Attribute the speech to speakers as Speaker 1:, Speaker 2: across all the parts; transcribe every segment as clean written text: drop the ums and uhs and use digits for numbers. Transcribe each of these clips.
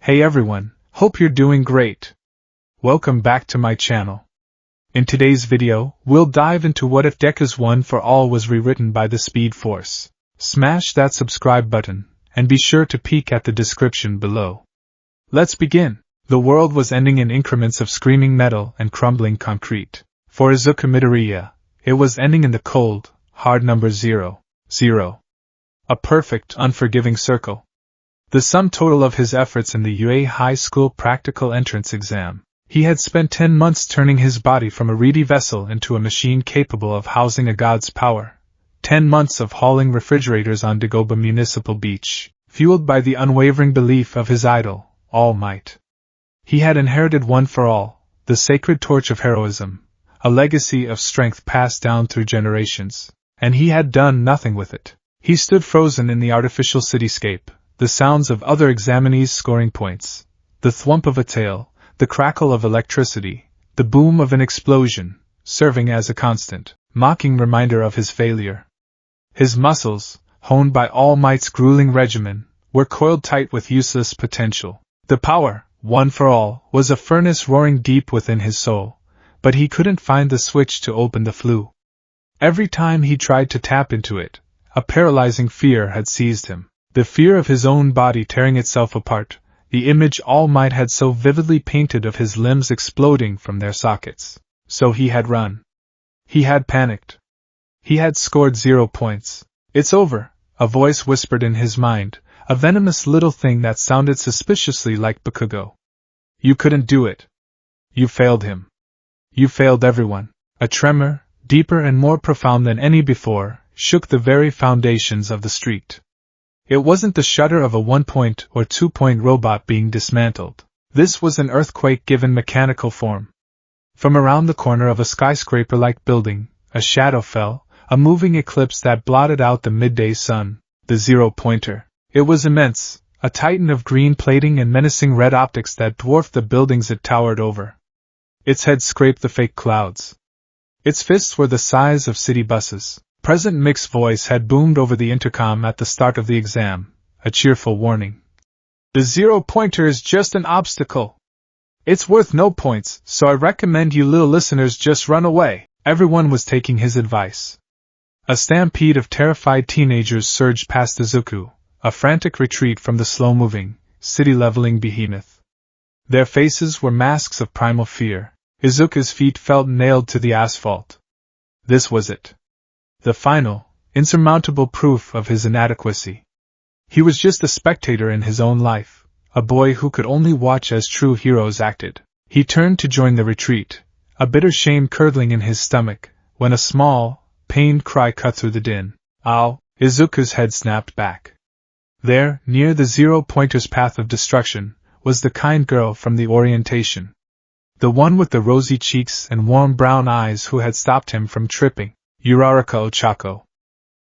Speaker 1: Hey everyone, hope you're doing great. Welcome back to my channel. In today's video, we'll dive into what if Deku's One for All was rewritten by the Speed Force. Smash that subscribe button, and be sure to peek at the description below. Let's begin. The world was ending in increments of screaming metal and crumbling concrete. For Izuku Midoriya, it was ending in the cold, hard number 0, 0. A perfect, unforgiving circle. The sum total of his efforts in the UA High School practical entrance exam. He had spent 10 months turning his body from a reedy vessel into a machine capable of housing a god's power. 10 months of hauling refrigerators on Dagoba Municipal Beach, fueled by the unwavering belief of his idol, All Might. He had inherited One for All, the sacred torch of heroism, a legacy of strength passed down through generations, and he had done nothing with it. He stood frozen in the artificial cityscape, the sounds of other examinees scoring points, the thwomp of a tail, the crackle of electricity, the boom of an explosion, serving as a constant, mocking reminder of his failure. His muscles, honed by All Might's grueling regimen, were coiled tight with useless potential. The power, One for All, was a furnace roaring deep within his soul, but he couldn't find the switch to open the flue. Every time he tried to tap into it, a paralyzing fear had seized him. The fear of his own body tearing itself apart, the image All Might had so vividly painted of his limbs exploding from their sockets. So he had run. He had panicked. He had scored 0 points. It's over, a voice whispered in his mind, a venomous little thing that sounded suspiciously like Bakugo. You couldn't do it. You failed him. You failed everyone. A tremor, deeper and more profound than any before, shook the very foundations of the street. It wasn't the shudder of a 1-point or 2-point robot being dismantled. This was an earthquake given mechanical form. From around the corner of a skyscraper-like building, a shadow fell, a moving eclipse that blotted out the midday sun, the 0-pointer. It was immense, a titan of green plating and menacing red optics that dwarfed the buildings it towered over. Its head scraped the fake clouds. Its fists were the size of city buses. President Mick's voice had boomed over the intercom at the start of the exam, a cheerful warning. The 0-pointer is just an obstacle. It's worth no points, so I recommend you little listeners just run away. Everyone was taking his advice. A stampede of terrified teenagers surged past Izuku, a frantic retreat from the slow-moving, city-leveling behemoth. Their faces were masks of primal fear. Izuku's feet felt nailed to the asphalt. This was it. The final, insurmountable proof of his inadequacy. He was just a spectator in his own life, a boy who could only watch as true heroes acted. He turned to join the retreat, a bitter shame curdling in his stomach, when a small, pained cry cut through the din. Ow! Izuku's head snapped back. There, near the 0-pointer's path of destruction, was the kind girl from the orientation. The one with the rosy cheeks and warm brown eyes who had stopped him from tripping. Uraraka Ochako.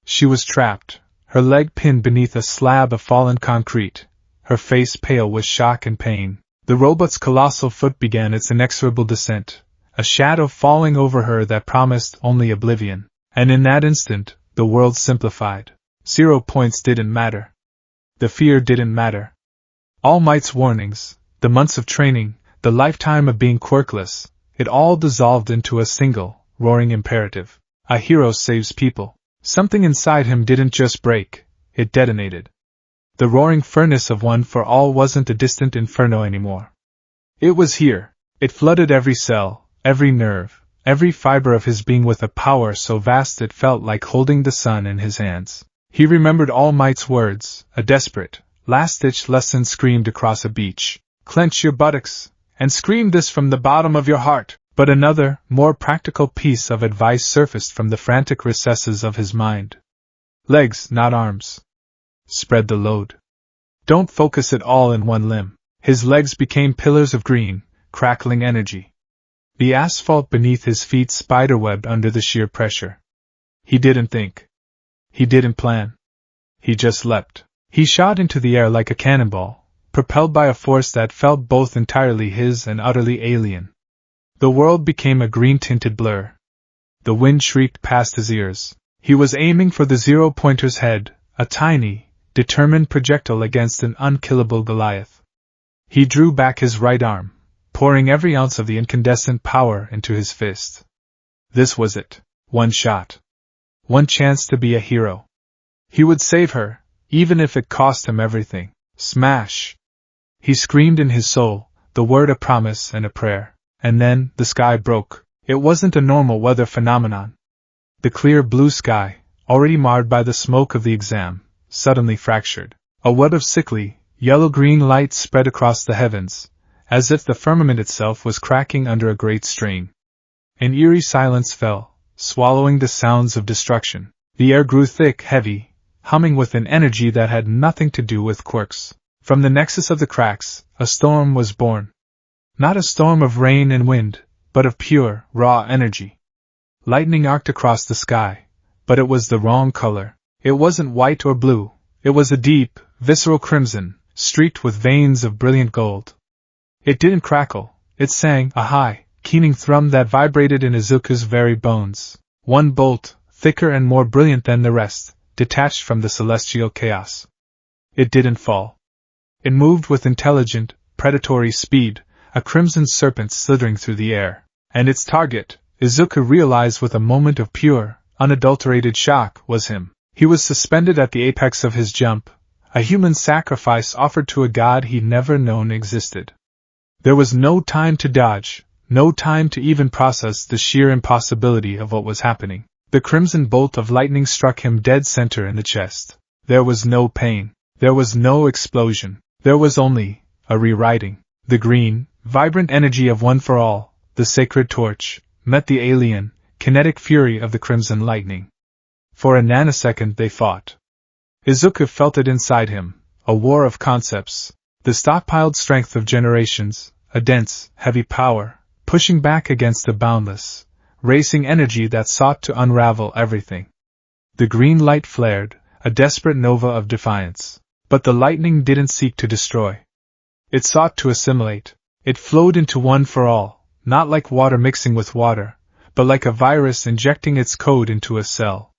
Speaker 1: She was trapped, her leg pinned beneath a slab of fallen concrete, her face pale with shock and pain. The robot's colossal foot began its inexorable descent, a shadow falling over her that promised only oblivion. And in that instant, the world simplified. 0 points didn't matter. The fear didn't matter. All Might's warnings, the months of training, the lifetime of being quirkless, it all dissolved into a single, roaring imperative. A hero saves people. Something inside him didn't just break, it detonated. The roaring furnace of One for All wasn't a distant inferno anymore. It was here. It flooded every cell, every nerve, every fiber of his being with a power so vast it felt like holding the sun in his hands. He remembered All Might's words, a desperate, last-ditch lesson screamed across a beach. Clench your buttocks, and scream this from the bottom of your heart. But another, more practical piece of advice surfaced from the frantic recesses of his mind. Legs, not arms. Spread the load. Don't focus it all in one limb. His legs became pillars of green, crackling energy. The asphalt beneath his feet spiderwebbed under the sheer pressure. He didn't think. He didn't plan. He just leapt. He shot into the air like a cannonball, propelled by a force that felt both entirely his and utterly alien. The world became a green-tinted blur. The wind shrieked past his ears. He was aiming for the 0-pointer's head, a tiny, determined projectile against an unkillable Goliath. He drew back his right arm, pouring every ounce of the incandescent power into his fist. This was it. One shot. One chance to be a hero. He would save her, even if it cost him everything. Smash! He screamed in his soul, the word a promise and a prayer. And then, the sky broke. It wasn't a normal weather phenomenon. The clear blue sky, already marred by the smoke of the exam, suddenly fractured. A web of sickly, yellow-green light spread across the heavens, as if the firmament itself was cracking under a great strain. An eerie silence fell, swallowing the sounds of destruction. The air grew thick, heavy, humming with an energy that had nothing to do with quirks. From the nexus of the cracks, a storm was born. Not a storm of rain and wind, but of pure, raw energy. Lightning arced across the sky, but it was the wrong color. It wasn't white or blue, it was a deep, visceral crimson, streaked with veins of brilliant gold. It didn't crackle, it sang, a high, keening thrum that vibrated in Izuku's very bones. One bolt, thicker and more brilliant than the rest, detached from the celestial chaos. It didn't fall. It moved with intelligent, predatory speed, a crimson serpent slithering through the air. And its target, Izuku realized with a moment of pure, unadulterated shock, was him. He was suspended at the apex of his jump, a human sacrifice offered to a god he'd never known existed. There was no time to dodge, no time to even process the sheer impossibility of what was happening. The crimson bolt of lightning struck him dead center in the chest. There was no pain. There was no explosion. There was only a rewriting. The green, vibrant energy of One for All, the sacred torch, met the alien, kinetic fury of the crimson lightning. For a nanosecond they fought. Izuku felt it inside him, a war of concepts, the stockpiled strength of generations, a dense, heavy power, pushing back against the boundless, racing energy that sought to unravel everything. The green light flared, a desperate nova of defiance. But the lightning didn't seek to destroy. It sought to assimilate. It flowed into One for All, not like water mixing with water, but like a virus injecting its code into a cell.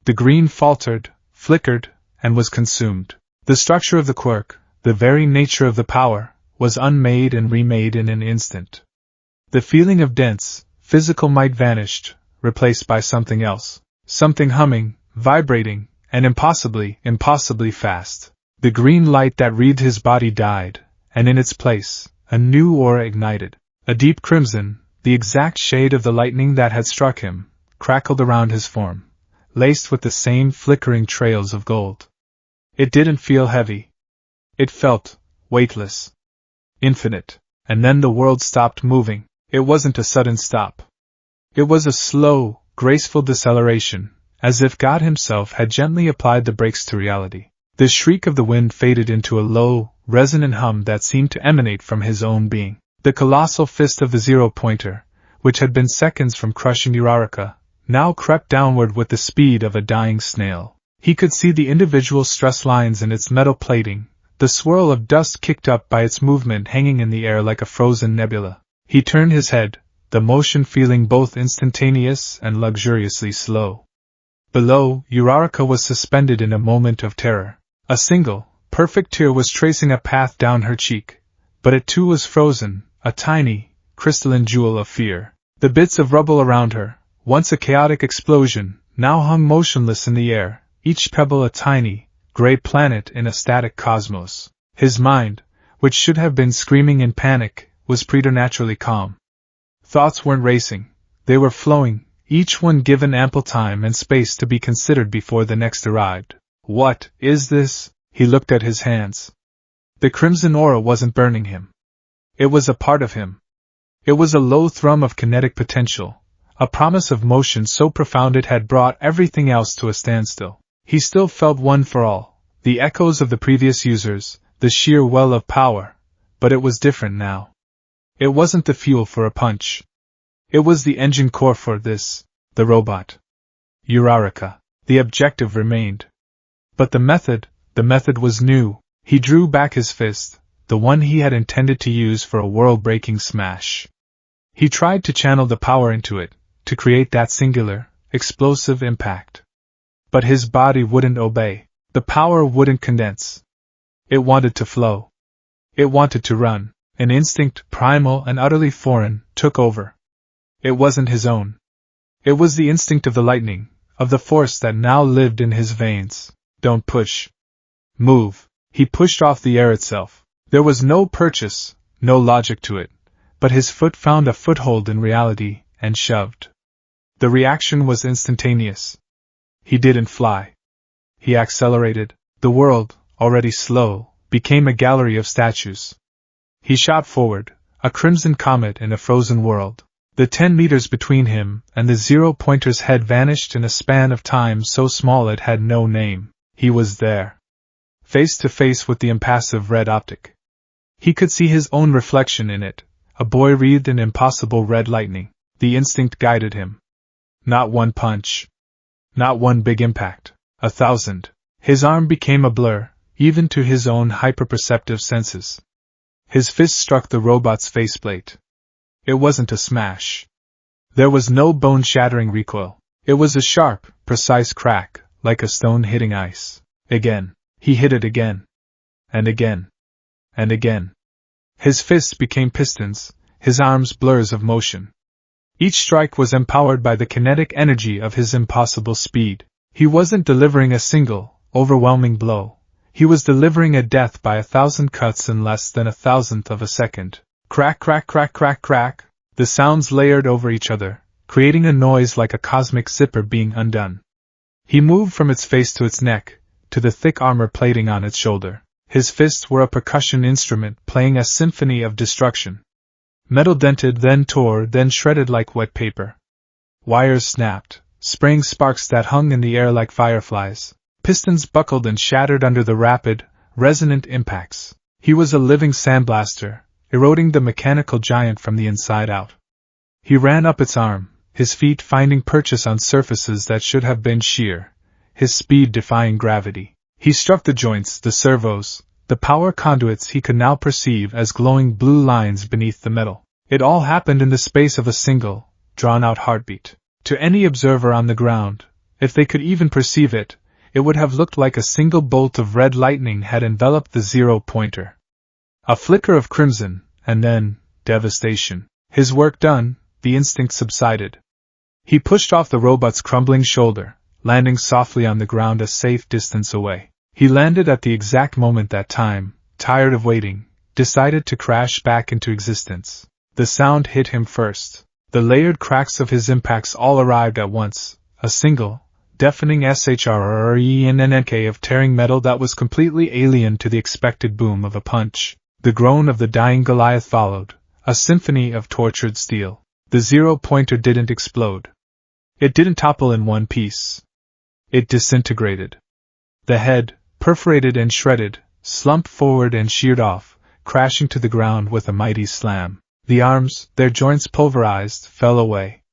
Speaker 1: The green faltered, flickered, and was consumed. The structure of the quirk, the very nature of the power, was unmade and remade in an instant. The feeling of dense, physical might vanished, replaced by something else. Something humming, vibrating, and impossibly fast. The green light that wreathed his body died, and in its place, a new aura ignited. A deep crimson, the exact shade of the lightning that had struck him, crackled around his form, laced with the same flickering trails of gold. It didn't feel heavy. It felt weightless. Infinite. And then the world stopped moving. It wasn't a sudden stop. It was a slow, graceful deceleration, as if God himself had gently applied the brakes to reality. The shriek of the wind faded into a low, resonant hum that seemed to emanate from his own being. The colossal fist of the zero-pointer, which had been seconds from crushing Uraraka, now crept downward with the speed of a dying snail. He could see the individual stress lines in its metal plating, the swirl of dust kicked up by its movement hanging in the air like a frozen nebula. He turned his head, the motion feeling both instantaneous and luxuriously slow. Below, Uraraka was suspended in a moment of terror. A single, perfect tear was tracing a path down her cheek, but it too was frozen, a tiny, crystalline jewel of fear. The bits of rubble around her, once a chaotic explosion, now hung motionless in the air, each pebble a tiny, gray planet in a static cosmos. His mind, which should have been screaming in panic, was preternaturally calm. Thoughts weren't racing, they were flowing, each one given ample time and space to be considered before the next arrived. What is this? He looked at his hands. The crimson aura wasn't burning him. It was a part of him. It was a low thrum of kinetic potential, a promise of motion so profound it had brought everything else to a standstill. He still felt One for All, the echoes of the previous users, the sheer well of power, but it was different now. It wasn't the fuel for a punch. It was the engine core for this, the robot. Uraraka. The objective remained. But the method was new. He drew back his fist, the one he had intended to use for a world-breaking smash. He tried to channel the power into it, to create that singular, explosive impact. But his body wouldn't obey. The power wouldn't condense. It wanted to flow. It wanted to run. An instinct, primal and utterly foreign, took over. It wasn't his own. It was the instinct of the lightning, of the force that now lived in his veins. Don't push. Move. He pushed off the air itself. There was no purchase, no logic to it, but his foot found a foothold in reality, and shoved. The reaction was instantaneous. He didn't fly. He accelerated. The world, already slow, became a gallery of statues. He shot forward, a crimson comet in a frozen world. The 10 meters between him and the zero-pointer's head vanished in a span of time so small it had no name. He was there. Face to face with the impassive red optic. He could see his own reflection in it, a boy wreathed in impossible red lightning. The instinct guided him. Not one punch. Not one big impact. 1,000. His arm became a blur, even to his own hyperperceptive senses. His fist struck the robot's faceplate. It wasn't a smash. There was no bone-shattering recoil. It was a sharp, precise crack, like a stone hitting ice. Again. He hit it again. And again. And again. His fists became pistons, his arms blurs of motion. Each strike was empowered by the kinetic energy of his impossible speed. He wasn't delivering a single, overwhelming blow. He was delivering a death by 1,000 cuts in less than 1,000th of a second. Crack, crack, crack, crack, crack. The sounds layered over each other, creating a noise like a cosmic zipper being undone. He moved from its face to its neck, to the thick armor plating on its shoulder. His fists were a percussion instrument playing a symphony of destruction. Metal dented, then tore, then shredded like wet paper. Wires snapped, spraying sparks that hung in the air like fireflies. Pistons buckled and shattered under the rapid, resonant impacts. He was a living sandblaster, eroding the mechanical giant from the inside out. He ran up its arm, his feet finding purchase on surfaces that should have been sheer, his speed defying gravity. He struck the joints, the servos, the power conduits he could now perceive as glowing blue lines beneath the metal. It all happened in the space of a single, drawn-out heartbeat. To any observer on the ground, if they could even perceive it, it would have looked like a single bolt of red lightning had enveloped the zero-pointer. A flicker of crimson, and then, devastation. His work done, the instinct subsided. He pushed off the robot's crumbling shoulder, landing softly on the ground a safe distance away. He landed at the exact moment that time, tired of waiting, decided to crash back into existence. The sound hit him first. The layered cracks of his impacts all arrived at once, a single, deafening shrennk of tearing metal that was completely alien to the expected boom of a punch. The groan of the dying Goliath followed, a symphony of tortured steel. The zero-pointer didn't explode. It didn't topple in one piece. It disintegrated. The head, perforated and shredded, slumped forward and sheared off, crashing to the ground with a mighty slam. The arms, their joints pulverized, fell away.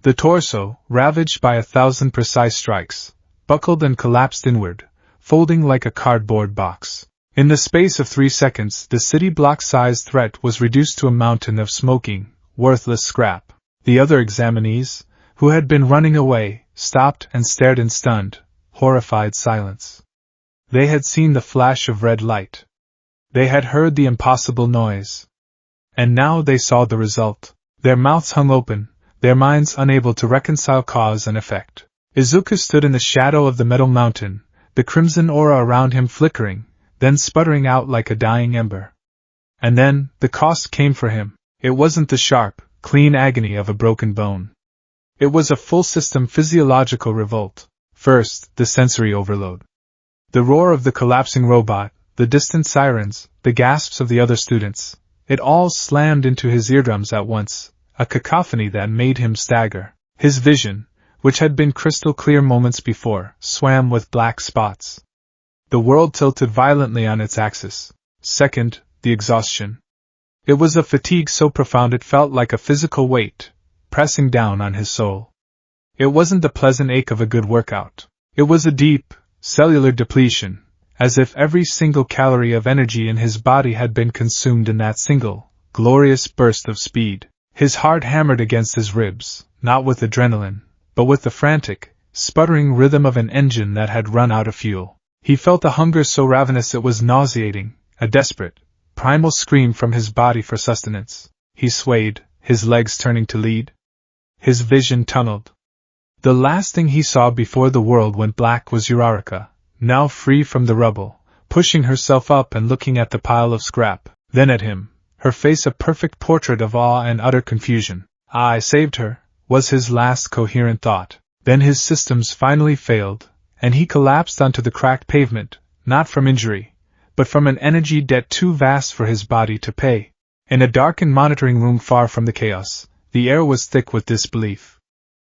Speaker 1: The torso, ravaged by 1,000 precise strikes, buckled and collapsed inward, folding like a cardboard box. In the space of 3 seconds, the city block-sized threat was reduced to a mountain of smoking, worthless scrap. The other examinees, who had been running away, stopped and stared in stunned, horrified silence. They had seen the flash of red light. They had heard the impossible noise. And now they saw the result. Their mouths hung open, their minds unable to reconcile cause and effect. Izuku stood in the shadow of the metal mountain, the crimson aura around him flickering, then sputtering out like a dying ember. And then, the cost came for him. It wasn't the sharp, clean agony of a broken bone. It was a full-system physiological revolt. First, the sensory overload. The roar of the collapsing robot, the distant sirens, the gasps of the other students, it all slammed into his eardrums at once, a cacophony that made him stagger. His vision, which had been crystal clear moments before, swam with black spots. The world tilted violently on its axis. Second, the exhaustion. It was a fatigue so profound it felt like a physical weight, pressing down on his soul. It wasn't the pleasant ache of a good workout. It was a deep, cellular depletion, as if every single calorie of energy in his body had been consumed in that single, glorious burst of speed. His heart hammered against his ribs, not with adrenaline, but with the frantic, sputtering rhythm of an engine that had run out of fuel. He felt a hunger so ravenous it was nauseating, a desperate, primal scream from his body for sustenance. He swayed, his legs turning to lead. His vision tunneled. The last thing he saw before the world went black was Uraraka, now free from the rubble, pushing herself up and looking at the pile of scrap, then at him, her face a perfect portrait of awe and utter confusion. "I saved her," was his last coherent thought. Then his systems finally failed, and he collapsed onto the cracked pavement, not from injury, but from an energy debt too vast for his body to pay. In a darkened monitoring room far from the chaos, the air was thick with disbelief.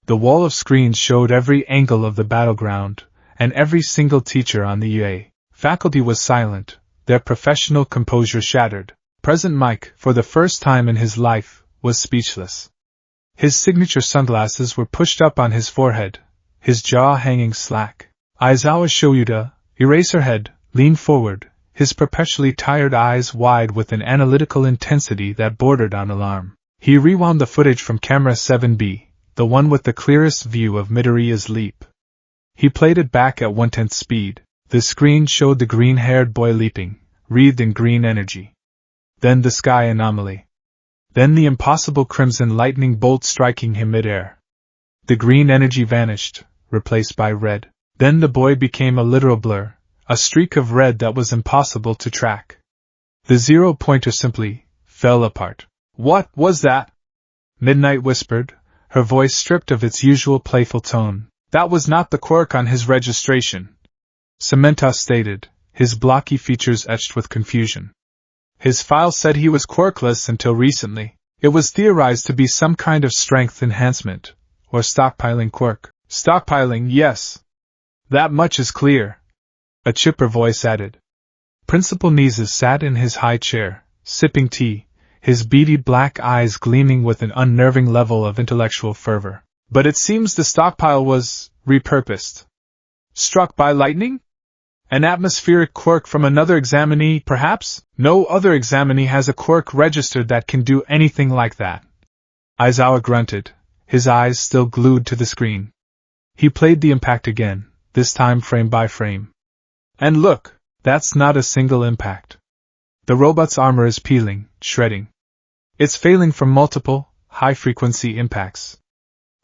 Speaker 1: The wall of screens showed every angle of the battleground, and every single teacher on the UA faculty was silent, their professional composure shattered. President Mike, for the first time in his life, was speechless. His signature sunglasses were pushed up on his forehead, his jaw hanging slack. Aizawa Shoyuda, Eraserhead, leaned forward, his perpetually tired eyes wide with an analytical intensity that bordered on alarm. He rewound the footage from camera 7B, the one with the clearest view of Midoriya's leap. He played it back at 1/10 speed. The screen showed the green-haired boy leaping, wreathed in green energy. Then the sky anomaly. Then the impossible crimson lightning bolt striking him mid-air. The green energy vanished, replaced by red. Then the boy became a literal blur, a streak of red that was impossible to track. The zero-pointer simply fell apart. "What was that?" Midnight whispered, her voice stripped of its usual playful tone. "That was not the quirk on his registration," Cementos stated, his blocky features etched with confusion. "His file said he was quirkless until recently. It was theorized to be some kind of strength enhancement, or stockpiling quirk." "Stockpiling, yes. That much is clear," a chipper voice added. Principal Nises sat in his high chair, sipping tea, his beady black eyes gleaming with an unnerving level of intellectual fervor. "But it seems the stockpile was repurposed. Struck by lightning? An atmospheric quirk from another examinee, perhaps? No other examinee has a quirk registered that can do anything like that." Aizawa grunted, his eyes still glued to the screen. He played the impact again, this time frame by frame. "And look, that's not a single impact. The robot's armor is peeling, shredding. It's failing from multiple, high-frequency impacts.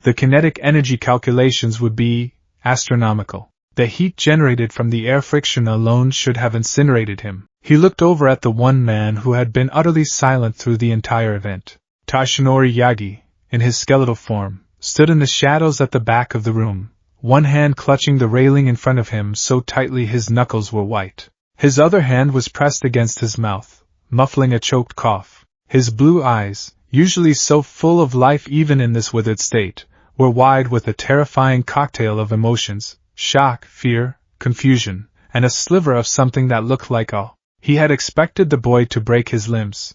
Speaker 1: The kinetic energy calculations would be astronomical. The heat generated from the air friction alone should have incinerated him." He looked over at the one man who had been utterly silent through the entire event. Tashinori Yagi, in his skeletal form, stood in the shadows at the back of the room, one hand clutching the railing in front of him so tightly his knuckles were white. His other hand was pressed against his mouth, muffling a choked cough. His blue eyes, usually so full of life even in this withered state, were wide with a terrifying cocktail of emotions: shock, fear, confusion, and a sliver of something that looked like awe. He had expected the boy to break his limbs.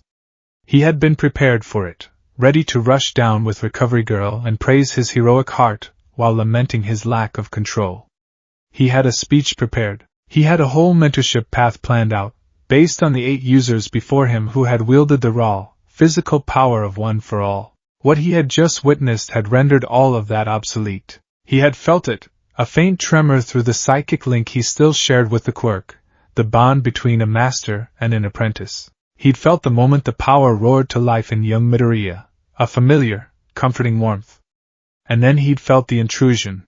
Speaker 1: He had been prepared for it, ready to rush down with Recovery Girl and praise his heroic heart, while lamenting his lack of control. He had a speech prepared. He had a whole mentorship path planned out, based on the 8 users before him who had wielded the raw, physical power of One for All. What he had just witnessed had rendered all of that obsolete. He had felt it, a faint tremor through the psychic link he still shared with the quirk, the bond between a master and an apprentice. He'd felt the moment the power roared to life in young Midoriya, a familiar, comforting warmth. And then he'd felt the intrusion.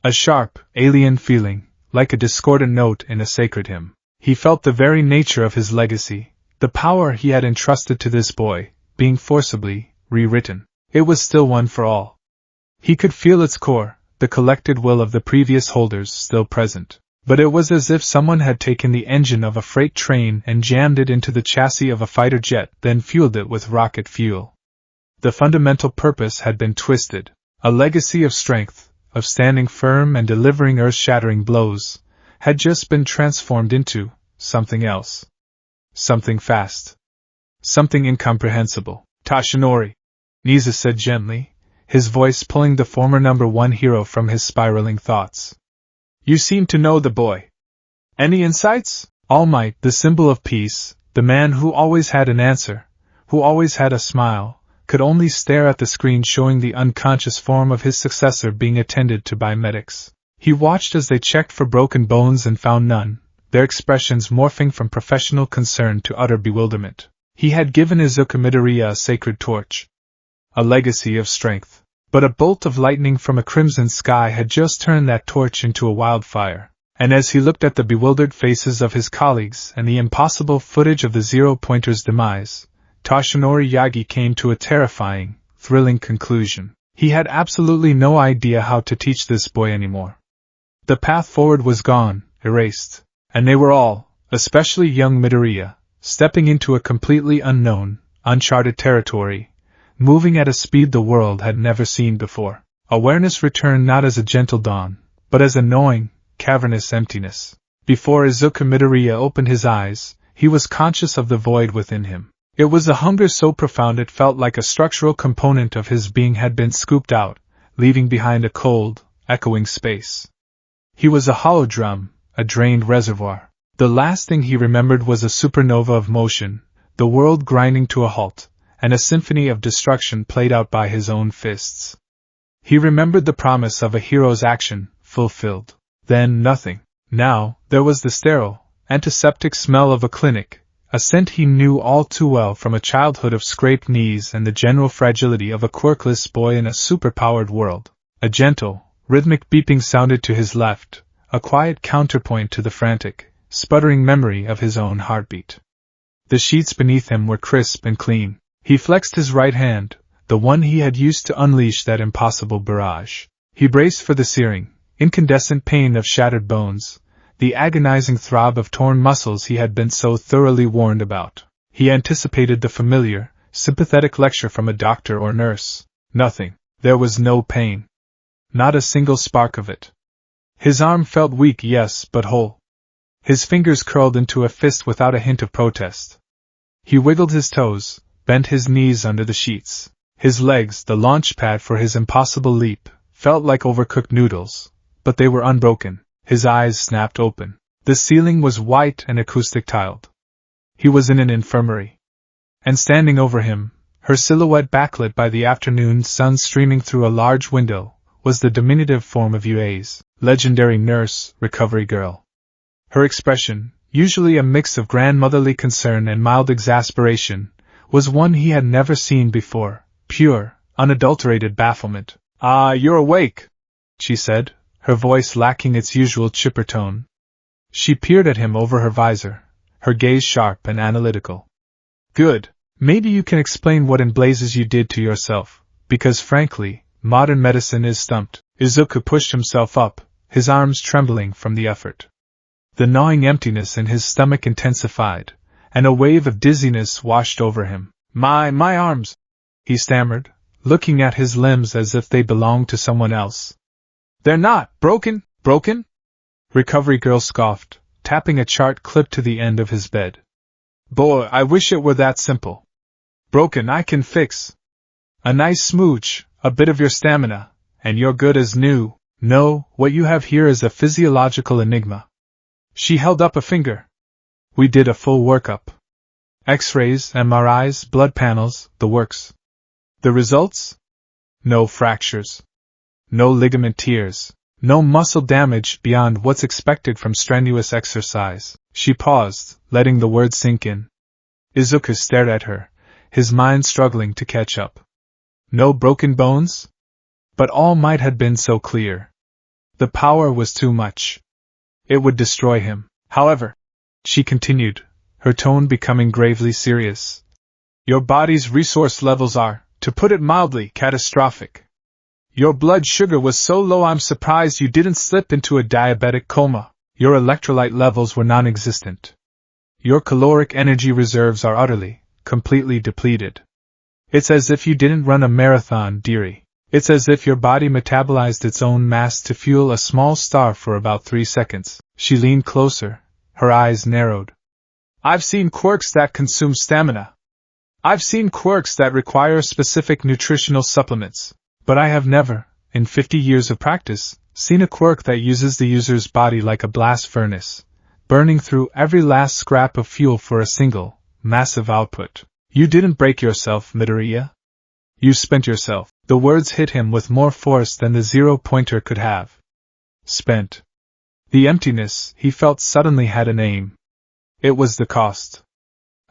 Speaker 1: A sharp, alien feeling, like a discordant note in a sacred hymn. He felt the very nature of his legacy, the power he had entrusted to this boy, being forcibly rewritten. It was still One for All. He could feel its core, the collected will of the previous holders still present. But it was as if someone had taken the engine of a freight train and jammed it into the chassis of a fighter jet, then fueled it with rocket fuel. The fundamental purpose had been twisted. A legacy of strength, of standing firm and delivering earth-shattering blows, had just been transformed into something else. Something fast. Something incomprehensible. "Tashinori," Nisa said gently, his voice pulling the former number 1 hero from his spiraling thoughts. "You seem to know the boy. Any insights?" All Might, the symbol of peace, the man who always had an answer, who always had a smile, could only stare at the screen showing the unconscious form of his successor being attended to by medics. He watched as they checked for broken bones and found none, their expressions morphing from professional concern to utter bewilderment. He had given Izuku Midoriya a sacred torch, a legacy of strength. But a bolt of lightning from a crimson sky had just turned that torch into a wildfire, and as he looked at the bewildered faces of his colleagues and the impossible footage of the Zero-Pointer's demise, Toshinori Yagi came to a terrifying, thrilling conclusion. He had absolutely no idea how to teach this boy anymore. The path forward was gone, erased, and they were all, especially young Midoriya, stepping into a completely unknown, uncharted territory, moving at a speed the world had never seen before. Awareness returned not as a gentle dawn, but as a gnawing, cavernous emptiness. Before Izuku Midoriya opened his eyes, he was conscious of the void within him. It was a hunger so profound it felt like a structural component of his being had been scooped out, leaving behind a cold, echoing space. He was a hollow drum, a drained reservoir. The last thing he remembered was a supernova of motion, the world grinding to a halt, and a symphony of destruction played out by his own fists. He remembered the promise of a hero's action, fulfilled. Then nothing. Now, there was the sterile, antiseptic smell of a clinic, a scent he knew all too well from a childhood of scraped knees and the general fragility of a quirkless boy in a superpowered world. A gentle, rhythmic beeping sounded to his left, a quiet counterpoint to the frantic, sputtering memory of his own heartbeat. The sheets beneath him were crisp and clean. He flexed his right hand, the one he had used to unleash that impossible barrage. He braced for the searing, incandescent pain of shattered bones, the agonizing throb of torn muscles he had been so thoroughly warned about. He anticipated the familiar, sympathetic lecture from a doctor or nurse. Nothing. There was no pain. Not a single spark of it. His arm felt weak, yes, but whole. His fingers curled into a fist without a hint of protest. He wiggled his toes, bent his knees under the sheets. His legs, the launch pad for his impossible leap, felt like overcooked noodles, but they were unbroken. His eyes snapped open. The ceiling was white and acoustic tiled. He was in an infirmary. And standing over him, her silhouette backlit by the afternoon sun streaming through a large window, was the diminutive form of Yue's legendary nurse, recovery girl. Her expression, usually a mix of grandmotherly concern and mild exasperation, was one he had never seen before, pure, unadulterated bafflement. "Ah, you're awake," she said, her voice lacking its usual chipper tone. She peered at him over her visor, her gaze sharp and analytical. "Good. Maybe you can explain what in blazes you did to yourself, because frankly, modern medicine is stumped." Izuku pushed himself up, his arms trembling from the effort. The gnawing emptiness in his stomach intensified, and a wave of dizziness washed over him. My arms," he stammered, looking at his limbs as if they belonged to someone else. "They're not broken?" Recovery girl scoffed, tapping a chart clipped to the end of his bed. "Boy, I wish it were that simple. Broken I can fix. A nice smooch, a bit of your stamina, and you're good as new. No, what you have here is a physiological enigma." She held up a finger. "We did a full workup. X-rays, MRIs, blood panels, the works. The results? No fractures. No ligament tears. No muscle damage beyond what's expected from strenuous exercise." She paused, letting the words sink in. Izuku stared at her, his mind struggling to catch up. No broken bones? But all might have been so clear. The power was too much. It would destroy him. "However," she continued, her tone becoming gravely serious, "your body's resource levels are, to put it mildly, catastrophic. Your blood sugar was so low I'm surprised you didn't slip into a diabetic coma. Your electrolyte levels were non-existent. Your caloric energy reserves are utterly, completely depleted. It's as if you didn't run a marathon, dearie. It's as if your body metabolized its own mass to fuel a small star for about 3 seconds. She leaned closer, her eyes narrowed. "I've seen quirks that consume stamina. I've seen quirks that require specific nutritional supplements. But I have never, in 50 years of practice, seen a quirk that uses the user's body like a blast furnace, burning through every last scrap of fuel for a single, massive output. You didn't break yourself, Midoriya. You spent yourself." The words hit him with more force than the Zero-Pointer could have. Spent. The emptiness, he felt, suddenly had a name. It was the cost.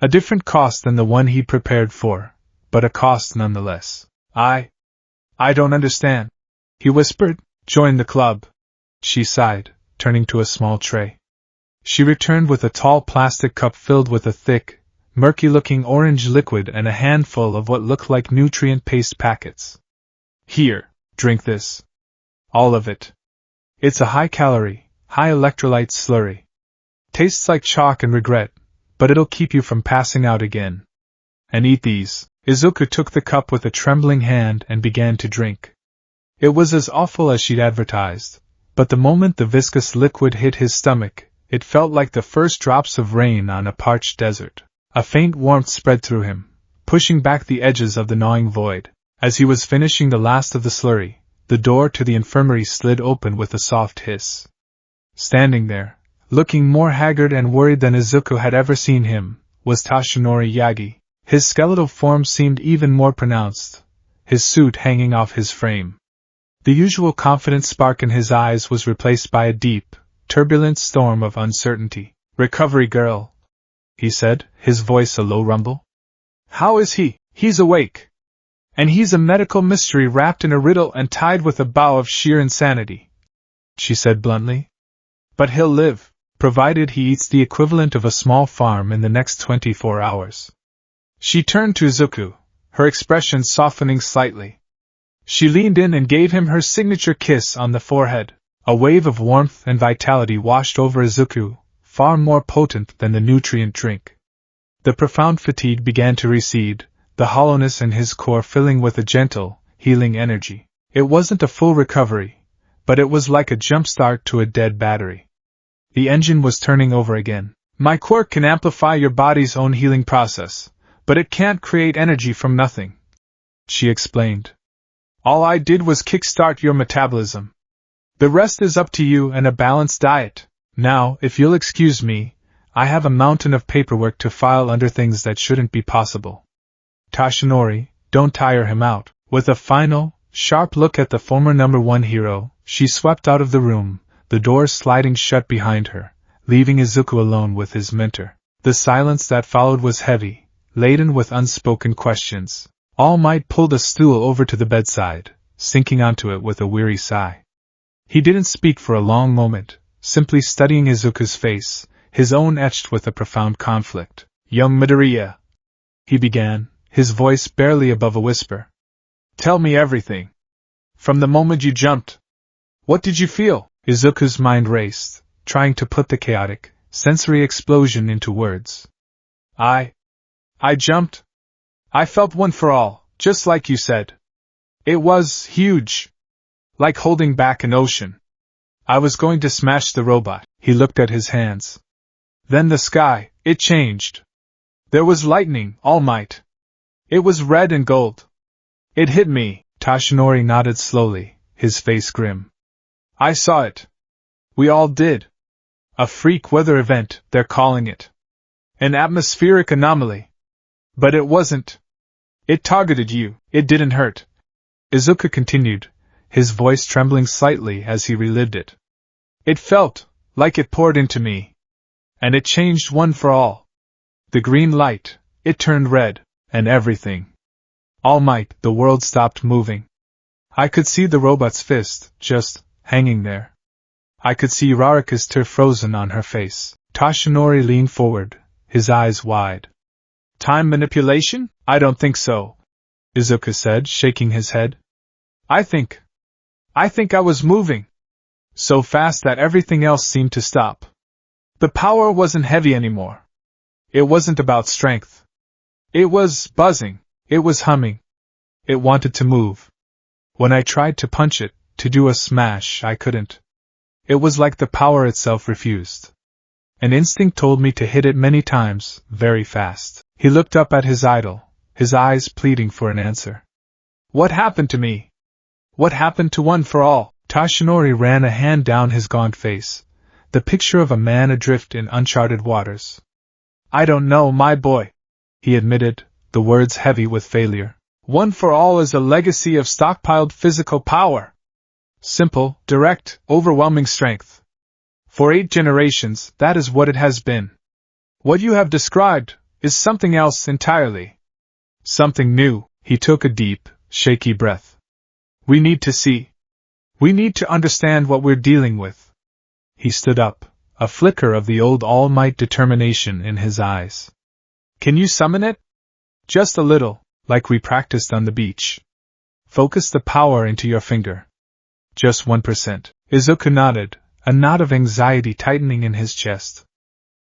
Speaker 1: A different cost than the one he prepared for, but a cost nonetheless. I don't understand, he whispered. Join the club, she sighed, turning to a small tray. She returned with a tall plastic cup filled with a thick, murky-looking orange liquid and a handful of what looked like nutrient paste packets. Here, drink this. All of it. It's a high-calorie, high-electrolyte slurry. Tastes like chalk and regret, but it'll keep you from passing out again. And eat these. Izuku took the cup with a trembling hand and began to drink. It was as awful as she'd advertised, but the moment the viscous liquid hit his stomach, it felt like the first drops of rain on a parched desert. A faint warmth spread through him, pushing back the edges of the gnawing void. As he was finishing the last of the slurry, the door to the infirmary slid open with a soft hiss. Standing there, looking more haggard and worried than Izuku had ever seen him, was Toshinori Yagi. His skeletal form seemed even more pronounced, his suit hanging off his frame. The usual confident spark in his eyes was replaced by a deep, turbulent storm of uncertainty. "Recovery girl," he said, his voice a low rumble. "How is he?" "He's awake. And he's a medical mystery wrapped in a riddle and tied with a bow of sheer insanity," she said bluntly. "But he'll live, provided he eats the equivalent of a small farm in the next 24 hours. She turned to Izuku, her expression softening slightly. She leaned in and gave him her signature kiss on the forehead. A wave of warmth and vitality washed over Izuku, far more potent than the nutrient drink. The profound fatigue began to recede, the hollowness in his core filling with a gentle, healing energy. It wasn't a full recovery, but it was like a jump-start to a dead battery. The engine was turning over again. "My quirk can amplify your body's own healing process, but it can't create energy from nothing," she explained. "All I did was kickstart your metabolism. The rest is up to you and a balanced diet. Now, if you'll excuse me, I have a mountain of paperwork to file under things that shouldn't be possible." "Toshinori, don't tire him out." With a final, sharp look at the former #1 hero, she swept out of the room, the door sliding shut behind her, leaving Izuku alone with his mentor. The silence that followed was heavy, laden with unspoken questions. All Might pulled a stool over to the bedside, sinking onto it with a weary sigh. He didn't speak for a long moment, simply studying Izuku's face, his own etched with a profound conflict. "Young Midoriya," he began, his voice barely above a whisper. "Tell me everything. From the moment you jumped. What did you feel?" Izuku's mind raced, trying to put the chaotic, sensory explosion into words. I jumped. I felt one for all, just like you said. It was huge. Like holding back an ocean. I was going to smash the robot." He looked at his hands. "Then the sky, it changed. There was lightning, All Might. It was red and gold. It hit me." Toshinori nodded slowly, his face grim. "I saw it. We all did. A freak weather event, they're calling it. An atmospheric anomaly. But it wasn't. It targeted you. It didn't hurt." Izuku continued, his voice trembling slightly as he relived it. "It felt like it poured into me. And it changed one for all. The green light, it turned red, and everything. All Might, the world stopped moving. I could see the robot's fist, just hanging there. I could see Rarika's tear frozen on her face." Toshinori leaned forward, his eyes wide. "Time manipulation? I don't think so," Izuku said, shaking his head. I think I was moving. So fast that everything else seemed to stop. The power wasn't heavy anymore. It wasn't about strength. It was buzzing. It was humming. It wanted to move. When I tried to punch it, to do a smash, I couldn't. It was like the power itself refused. An instinct told me to hit it many times, very fast." He looked up at his idol, his eyes pleading for an answer. "What happened to me? What happened to One for All?" Toshinori ran a hand down his gaunt face, the picture of a man adrift in uncharted waters. "I don't know, my boy," he admitted, the words heavy with failure. "One for All is a legacy of stockpiled physical power. Simple, direct, overwhelming strength. For 8 generations, that is what it has been. What you have described is something else entirely. Something new. He took a deep, shaky breath. We need to see. We need to understand what we're dealing with. He stood up, a flicker of the old all-might determination in his eyes. Can you summon it? Just a little, like we practiced on the beach. Focus the power into your finger. Just 1%. Izuku nodded, a knot of anxiety tightening in his chest.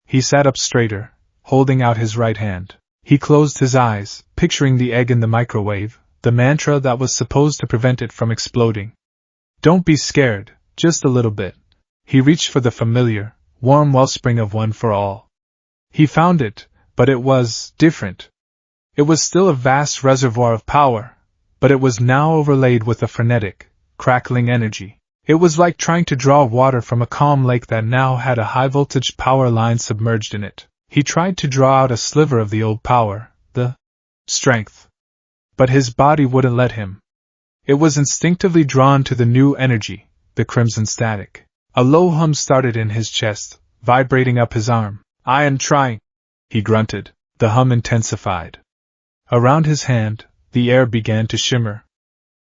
Speaker 1: He sat up straighter, holding out his right hand. He closed his eyes, picturing the egg in the microwave, the mantra that was supposed to prevent it from exploding. Don't be scared, just a little bit. He reached for the familiar, warm wellspring of One for All. He found it, but it was different. It was still a vast reservoir of power, but it was now overlaid with a frenetic, crackling energy. It was like trying to draw water from a calm lake that now had a high-voltage power line submerged in it. He tried to draw out a sliver of the old power, the strength. But his body wouldn't let him. It was instinctively drawn to the new energy, the crimson static. A low hum started in his chest, vibrating up his arm. I am trying, he grunted. The hum intensified. Around his hand, the air began to shimmer.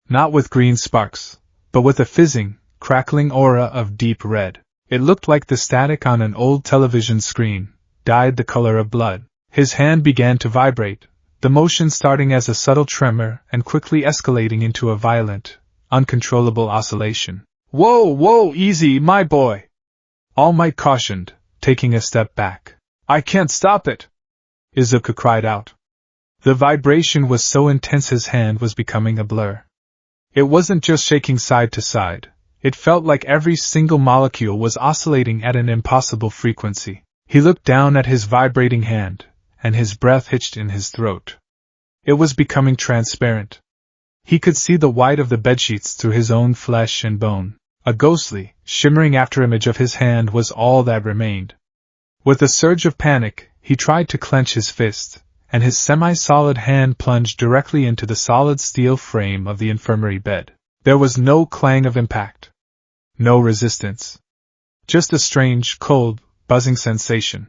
Speaker 1: Not with green sparks, but with a fizzing, crackling aura of deep red. It looked like the static on an old television screen, dyed the color of blood. His hand began to vibrate, the motion starting as a subtle tremor and quickly escalating into a violent, uncontrollable oscillation. Whoa, easy, my boy! All Might cautioned, taking a step back. I can't stop it! Izuku cried out. The vibration was so intense his hand was becoming a blur. It wasn't just shaking side to side, it felt like every single molecule was oscillating at an impossible frequency. He looked down at his vibrating hand, and his breath hitched in his throat. It was becoming transparent. He could see the white of the bedsheets through his own flesh and bone. A ghostly, shimmering afterimage of his hand was all that remained. With a surge of panic, he tried to clench his fist, and his semi-solid hand plunged directly into the solid steel frame of the infirmary bed. There was no clang of impact. No resistance. Just a strange, cold, buzzing sensation.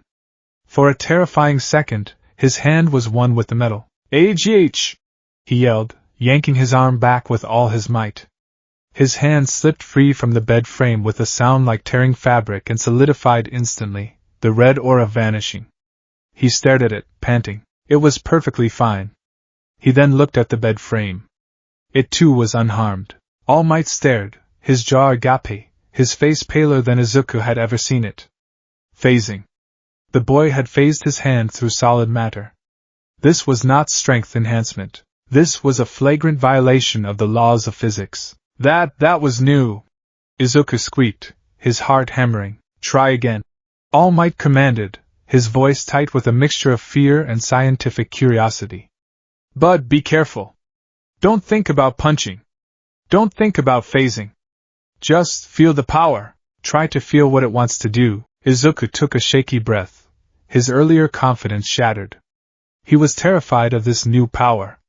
Speaker 1: For a terrifying second, his hand was one with the metal. AGH! He yelled, yanking his arm back with all his might. His hand slipped free from the bed frame with a sound like tearing fabric and solidified instantly, the red aura vanishing. He stared at it, panting. It was perfectly fine. He then looked at the bed frame. It too was unharmed. All Might stared, his jaw agape, his face paler than Izuku had ever seen it. Phasing. The boy had phased his hand through solid matter. This was not strength enhancement. This was a flagrant violation of the laws of physics. That was new. Izuku squeaked, his heart hammering. Try again. All Might commanded, his voice tight with a mixture of fear and scientific curiosity. But be careful. Don't think about punching. Don't think about phasing. Just feel the power. Try to feel what it wants to do. Izuku took a shaky breath. His earlier confidence shattered. He was terrified of this new power.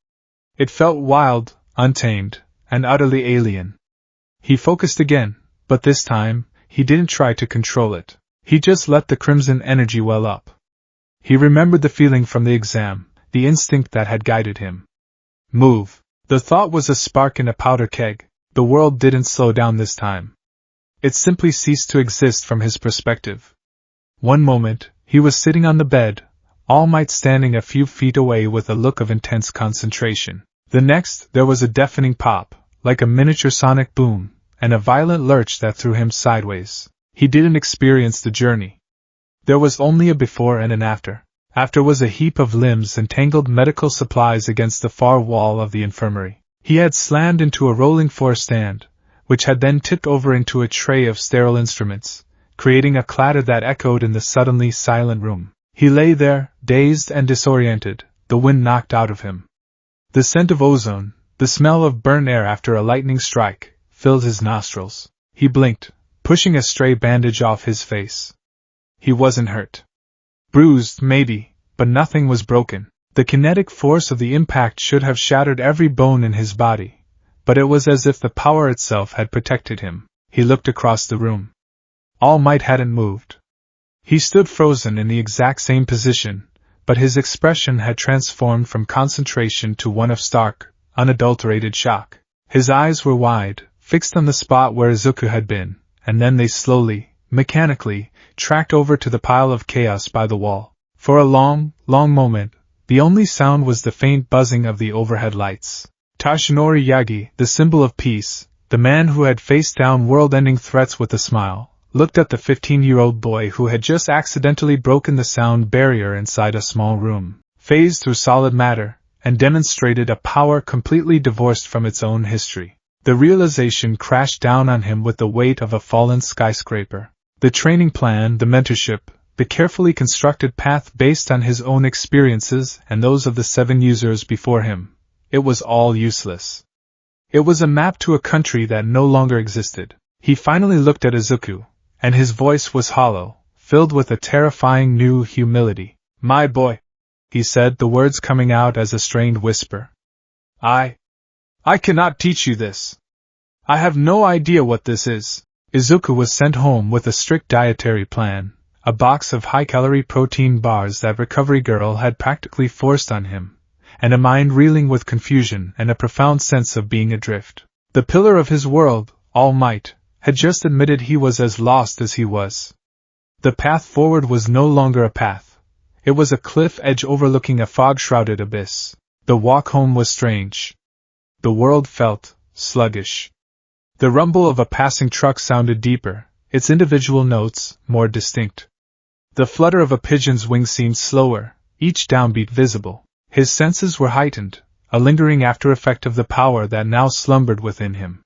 Speaker 1: It felt wild, untamed, and utterly alien. He focused again, but this time, he didn't try to control it. He just let the crimson energy well up. He remembered the feeling from the exam, the instinct that had guided him. Move. The thought was a spark in a powder keg. The world didn't slow down this time. It simply ceased to exist from his perspective. One moment, he was sitting on the bed, All Might standing a few feet away with a look of intense concentration. The next, there was a deafening pop, like a miniature sonic boom, and a violent lurch that threw him sideways. He didn't experience the journey. There was only a before and an after. After was a heap of limbs and tangled medical supplies against the far wall of the infirmary. He had slammed into a rolling floor stand, which had then tipped over into a tray of sterile instruments, creating a clatter that echoed in the suddenly silent room. He lay there, dazed and disoriented, the wind knocked out of him. The scent of ozone, the smell of burnt air after a lightning strike, filled his nostrils. He blinked, pushing a stray bandage off his face. He wasn't hurt. Bruised, maybe, but nothing was broken. The kinetic force of the impact should have shattered every bone in his body, but it was as if the power itself had protected him. He looked across the room. All Might hadn't moved. He stood frozen in the exact same position, but his expression had transformed from concentration to one of stark, unadulterated shock. His eyes were wide, fixed on the spot where Izuku had been, and then they slowly, mechanically, tracked over to the pile of chaos by the wall. For a long, long moment, the only sound was the faint buzzing of the overhead lights. Tashinori Yagi, the symbol of peace, the man who had faced down world-ending threats with a smile, looked at the 15-year-old boy who had just accidentally broken the sound barrier inside a small room, phased through solid matter, and demonstrated a power completely divorced from its own history. The realization crashed down on him with the weight of a fallen skyscraper. The training plan, the mentorship, the carefully constructed path based on his own experiences and those of the 7 users before him, it was all useless. It was a map to a country that no longer existed. He finally looked at Izuku, and his voice was hollow, filled with a terrifying new humility. "My boy," he said, the words coming out as a strained whisper. I cannot teach you this. I have no idea what this is." Izuku was sent home with a strict dietary plan, a box of high-calorie protein bars that Recovery Girl had practically forced on him, and a mind reeling with confusion and a profound sense of being adrift. The pillar of his world, All Might, had just admitted he was as lost as he was. The path forward was no longer a path. It was a cliff edge overlooking a fog-shrouded abyss. The walk home was strange. The world felt sluggish. The rumble of a passing truck sounded deeper, its individual notes more distinct. The flutter of a pigeon's wing seemed slower, each downbeat visible. His senses were heightened, a lingering after-effect of the power that now slumbered within him.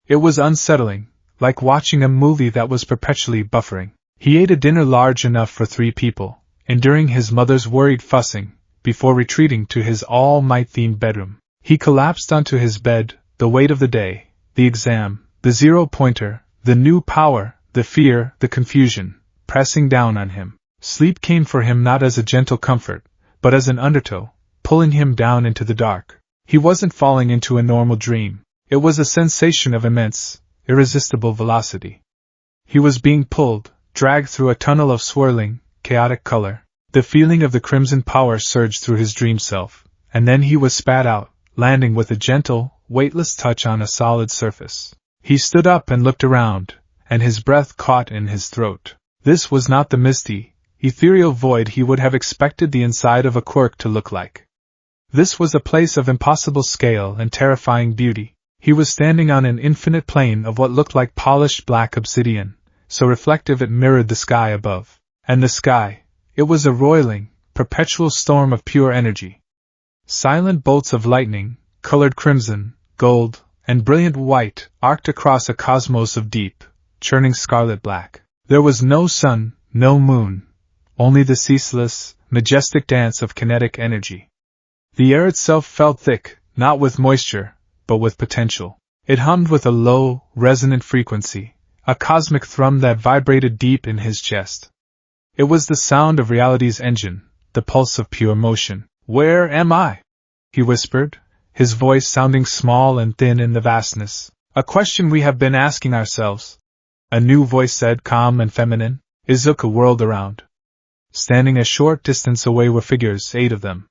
Speaker 1: It was unsettling, like watching a movie that was perpetually buffering. He ate a dinner large enough for 3 people, enduring his mother's worried fussing, before retreating to his all-might-themed bedroom. He collapsed onto his bed, the weight of the day, the exam, the zero-pointer, the new power, the fear, the confusion, pressing down on him. Sleep came for him not as a gentle comfort, but as an undertow, pulling him down into the dark. He wasn't falling into a normal dream. It was a sensation of immense, irresistible velocity. He was being pulled, dragged through a tunnel of swirling, chaotic color. The feeling of the crimson power surged through his dream self, and then he was spat out, landing with a gentle, weightless touch on a solid surface. He stood up and looked around, and his breath caught in his throat. This was not the misty, ethereal void he would have expected the inside of a quirk to look like. This was a place of impossible scale and terrifying beauty. He was standing on an infinite plane of what looked like polished black obsidian, so reflective it mirrored the sky above. And the sky, it was a roiling, perpetual storm of pure energy. Silent bolts of lightning, colored crimson, gold, and brilliant white, arced across a cosmos of deep, churning scarlet black. There was no sun, no moon, only the ceaseless, majestic dance of kinetic energy. The air itself felt thick, not with moisture, but with potential. It hummed with a low, resonant frequency, a cosmic thrum that vibrated deep in his chest. It was the sound of reality's engine, the pulse of pure motion. "Where am I?" he whispered, his voice sounding small and thin in the vastness. "A question we have been asking ourselves," a new voice said, calm and feminine. Izuku whirled around. Standing a short distance away were figures, 8 of them.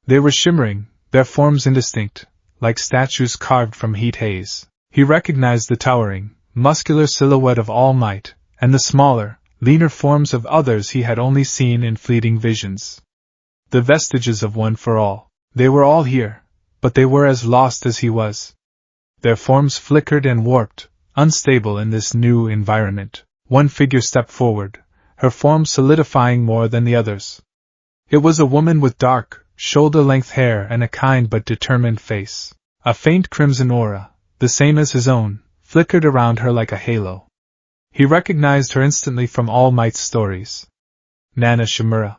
Speaker 1: They were shimmering, their forms indistinct, like statues carved from heat haze. He recognized the towering, muscular silhouette of All Might, and the smaller, leaner forms of others he had only seen in fleeting visions. The vestiges of One for All. They were all here, but they were as lost as he was. Their forms flickered and warped, unstable in this new environment. One figure stepped forward, her form solidifying more than the others. It was a woman with dark, shoulder-length hair and a kind but determined face. A faint crimson aura, the same as his own, flickered around her like a halo. He recognized her instantly from All Might's stories. Nana Shimura.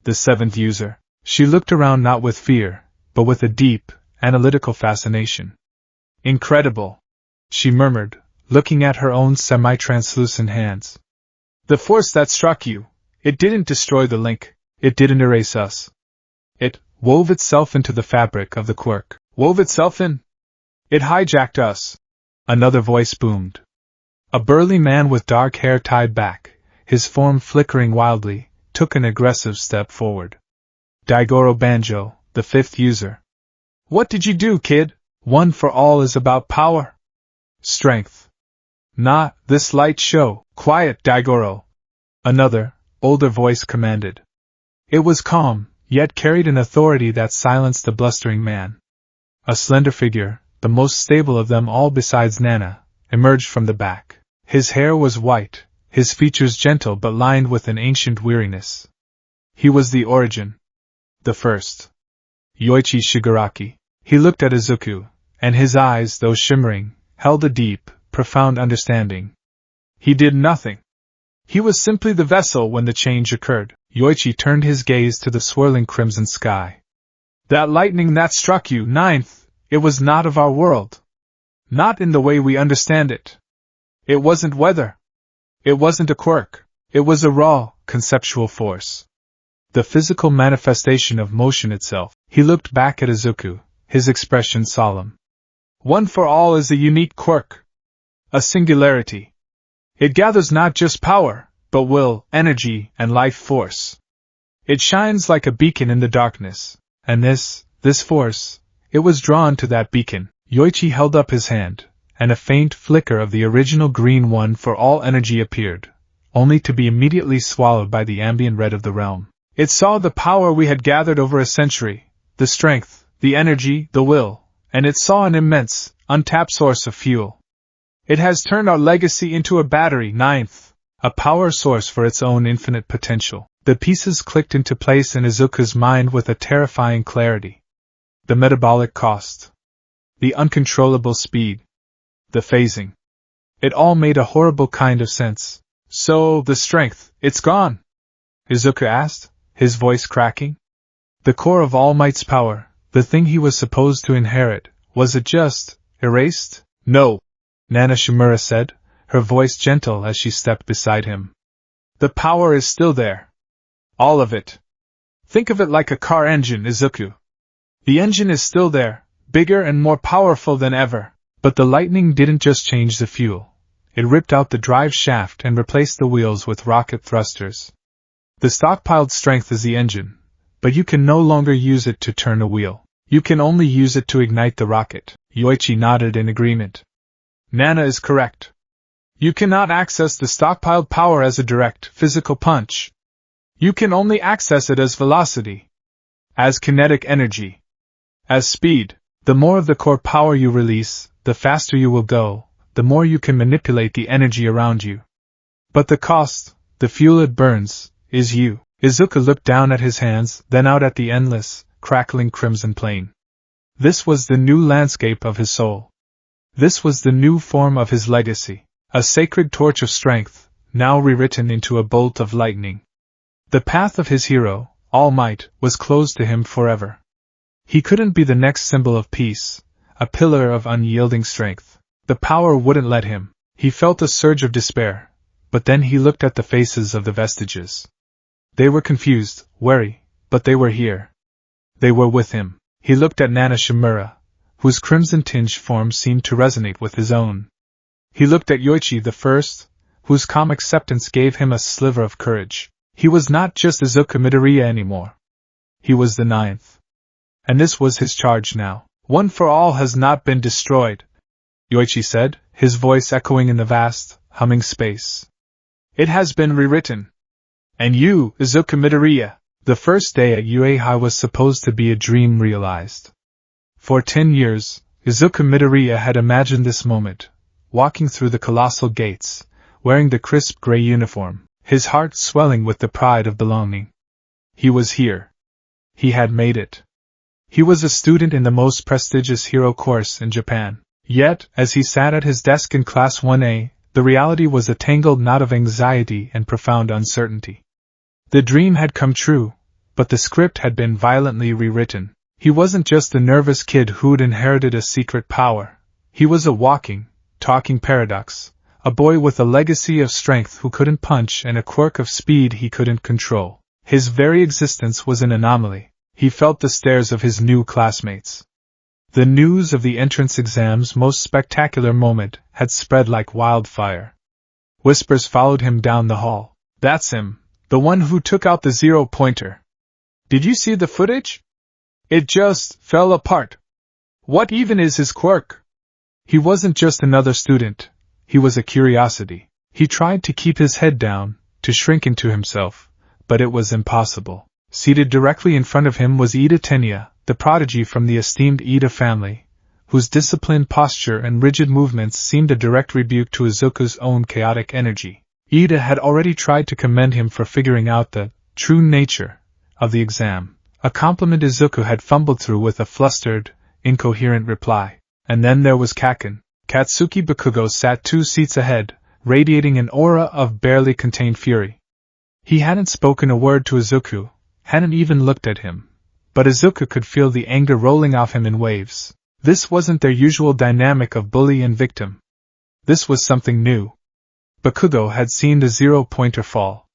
Speaker 1: The 7th user. She looked around not with fear, but with a deep, analytical fascination. "Incredible," she murmured, looking at her own semi-translucent hands. "The force that struck you, it didn't destroy the link, it didn't erase us. It wove itself into the fabric of the quirk." "Wove itself in? It hijacked us," another voice boomed. A burly man with dark hair tied back, his form flickering wildly, took an aggressive step forward. Daigoro Banjo, the fifth user. What did you do, kid? One for all is about power. Strength. Not this light show. Quiet, Daigoro. Another, older voice commanded. It was calm, yet carried an authority that silenced the blustering man. A slender figure, the most stable of them all besides Nana, emerged from the back. His hair was white, his features gentle but lined with an ancient weariness. He was the origin. The first. Yoichi Shigaraki. He looked at Izuku, and his eyes, though shimmering, held a deep, profound understanding. He did nothing. He was simply the vessel when the change occurred. Yoichi turned his gaze to the swirling crimson sky. That lightning that struck you, ninth, it was not of our world. Not in the way we understand it. It wasn't weather. It wasn't a quirk. It was a raw, conceptual force. The physical manifestation of motion itself. He looked back at Izuku, his expression solemn. One for all is a unique quirk. A singularity. It gathers not just power, but will, energy, and life force. It shines like a beacon in the darkness, and this force, it was drawn to that beacon. Yoichi held up his hand, and a faint flicker of the original green one for all energy appeared, only to be immediately swallowed by the ambient red of the realm. It saw the power we had gathered over a century, the strength, the energy, the will, and it saw an immense, untapped source of fuel. It has turned our legacy into a battery, ninth, a power source for its own infinite potential. The pieces clicked into place in Izuku's mind with a terrifying clarity. The metabolic cost. The uncontrollable speed. The phasing. It all made a horrible kind of sense. So, the strength, it's gone? Izuku asked, his voice cracking. The core of All Might's power, the thing he was supposed to inherit, was it just erased? No, Nana Shimura said, her voice gentle as she stepped beside him. The power is still there. All of it. Think of it like a car engine, Izuku. The engine is still there, bigger and more powerful than ever. But the lightning didn't just change the fuel. It ripped out the drive shaft and replaced the wheels with rocket thrusters. The stockpiled strength is the engine, but you can no longer use it to turn a wheel. You can only use it to ignite the rocket. Yoichi nodded in agreement. Nana is correct. You cannot access the stockpiled power as a direct, physical punch. You can only access it as velocity. As kinetic energy. As speed. The more of the core power you release, the faster you will go, the more you can manipulate the energy around you. But the cost, the fuel it burns, is you. Izuku looked down at his hands, then out at the endless, crackling crimson plain. This was the new landscape of his soul. This was the new form of his legacy, a sacred torch of strength, now rewritten into a bolt of lightning. The path of his hero, All Might, was closed to him forever. He couldn't be the next symbol of peace, a pillar of unyielding strength. The power wouldn't let him. He felt a surge of despair, but then he looked at the faces of the vestiges. They were confused, wary, but they were here. They were with him. He looked at Nana Shimura, whose crimson-tinged form seemed to resonate with his own. He looked at Yoichi the First, whose calm acceptance gave him a sliver of courage. He was not just Izuku Midoriya anymore. He was the ninth. And this was his charge now. One for all has not been destroyed, Yoichi said, his voice echoing in the vast, humming space. It has been rewritten. And you, Izuku Midoriya, the first day at UA High was supposed to be a dream realized. For 10 years, Izuku Midoriya had imagined this moment, walking through the colossal gates, wearing the crisp gray uniform, his heart swelling with the pride of belonging. He was here. He had made it. He was a student in the most prestigious hero course in Japan. Yet, as he sat at his desk in Class 1A, the reality was a tangled knot of anxiety and profound uncertainty. The dream had come true, but the script had been violently rewritten. He wasn't just a nervous kid who'd inherited a secret power. He was a walking, talking paradox, a boy with a legacy of strength who couldn't punch and a quirk of speed he couldn't control. His very existence was an anomaly. He felt the stares of his new classmates. The news of the entrance exam's most spectacular moment had spread like wildfire. Whispers followed him down the hall. That's him, the one who took out the 0-pointer. Did you see the footage? It just fell apart. What even is his quirk? He wasn't just another student, he was a curiosity. He tried to keep his head down, to shrink into himself, but it was impossible. Seated directly in front of him was Ida Tenya, the prodigy from the esteemed Ida family, whose disciplined posture and rigid movements seemed a direct rebuke to Izuku's own chaotic energy. Ida had already tried to commend him for figuring out the true nature of the exam, a compliment Izuku had fumbled through with a flustered, incoherent reply. And then there was Kaken. Katsuki Bakugo sat 2 seats ahead, radiating an aura of barely contained fury. He hadn't spoken a word to Izuku, hadn't even looked at him, but Izuku could feel the anger rolling off him in waves. This wasn't their usual dynamic of bully and victim. This was something new. Bakugo had seen the 0-pointer fall.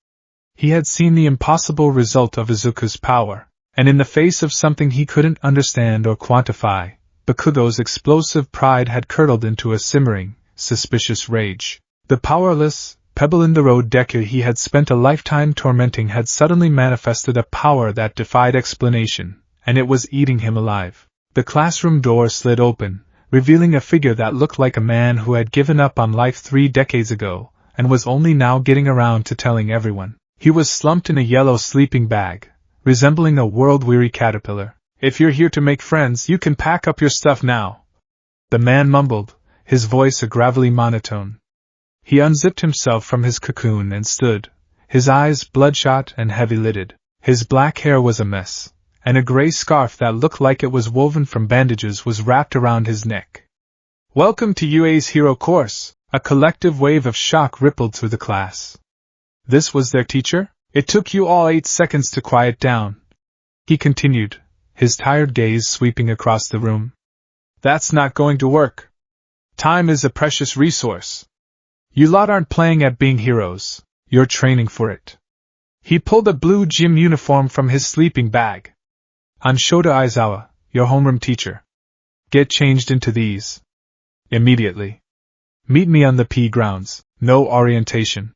Speaker 1: He had seen the impossible result of Izuku's power, and in the face of something he couldn't understand or quantify, Bakugo's explosive pride had curdled into a simmering, suspicious rage. The powerless, pebble-in-the-road Deku he had spent a lifetime tormenting had suddenly manifested a power that defied explanation, and it was eating him alive. The classroom door slid open, revealing a figure that looked like a man who had given up on life 3 decades ago, and was only now getting around to telling everyone. He was slumped in a yellow sleeping bag, resembling a world-weary caterpillar. If you're here to make friends, you can pack up your stuff now, the man mumbled, his voice a gravelly monotone. He unzipped himself from his cocoon and stood, his eyes bloodshot and heavy-lidded. His black hair was a mess, and a gray scarf that looked like it was woven from bandages was wrapped around his neck. Welcome to UA's hero course. A collective wave of shock rippled through the class. This was their teacher? It took you all 8 seconds to quiet down, he continued, his tired gaze sweeping across the room. That's not going to work. Time is a precious resource. You lot aren't playing at being heroes, you're training for it. He pulled a blue gym uniform from his sleeping bag. I'm Shota Aizawa, your homeroom teacher. Get changed into these. Immediately. Meet me on the P grounds. No orientation.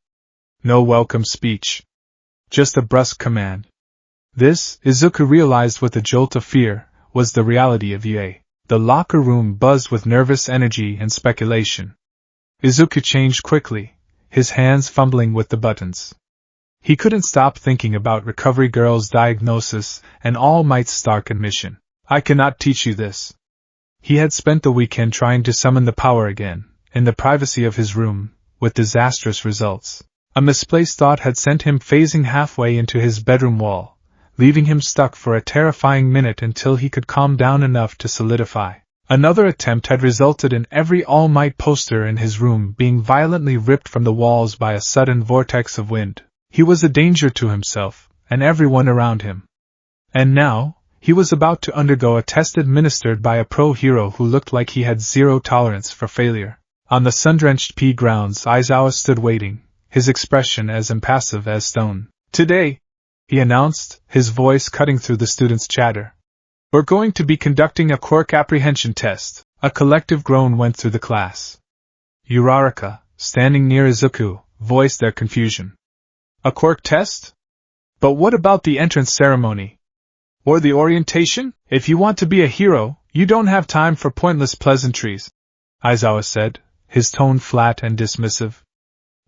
Speaker 1: No welcome speech. Just a brusque command. This, Izuku realized with a jolt of fear, was the reality of UA. The locker room buzzed with nervous energy and speculation. Izuku changed quickly, his hands fumbling with the buttons. He couldn't stop thinking about Recovery Girl's diagnosis and All Might's stark admission. I cannot teach you this. He had spent the weekend trying to summon the power again, in the privacy of his room, with disastrous results. A misplaced thought had sent him phasing halfway into his bedroom wall, leaving him stuck for a terrifying minute until he could calm down enough to solidify. Another attempt had resulted in every All Might poster in his room being violently ripped from the walls by a sudden vortex of wind. He was a danger to himself, and everyone around him. And now, he was about to undergo a test administered by a pro-hero who looked like he had zero tolerance for failure. On the sun-drenched P grounds, Aizawa stood waiting, his expression as impassive as stone. Today, he announced, his voice cutting through the students' chatter. We're going to be conducting a quirk apprehension test. A collective groan went through the class. Uraraka, standing near Izuku, voiced their confusion. A quirk test? But what about the entrance ceremony? Or the orientation? If you want to be a hero, you don't have time for pointless pleasantries, Aizawa said, his tone flat and dismissive.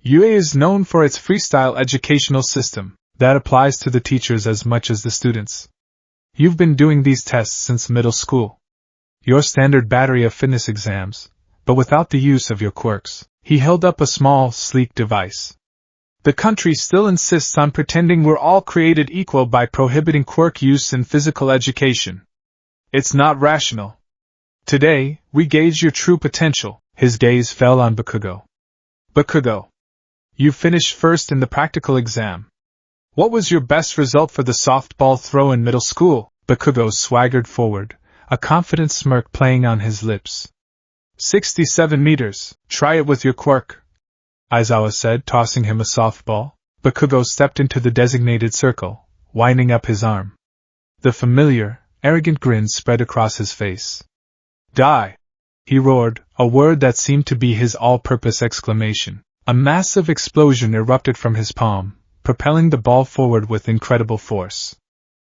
Speaker 1: UA is known for its freestyle educational system. That applies to the teachers as much as the students. You've been doing these tests since middle school. Your standard battery of fitness exams, but without the use of your quirks. He held up a small, sleek device. The country still insists on pretending we're all created equal by prohibiting quirk use in physical education. It's not rational. Today, we gauge your true potential. His gaze fell on Bakugo. Bakugo, you finished first in the practical exam. What was your best result for the softball throw in middle school? Bakugo swaggered forward, a confident smirk playing on his lips. 67 meters. Try it with your quirk, Aizawa said, tossing him a softball. Bakugo stepped into the designated circle, winding up his arm. The familiar, arrogant grin spread across his face. Die! He roared, a word that seemed to be his all-purpose exclamation. A massive explosion erupted from his palm, propelling the ball forward with incredible force.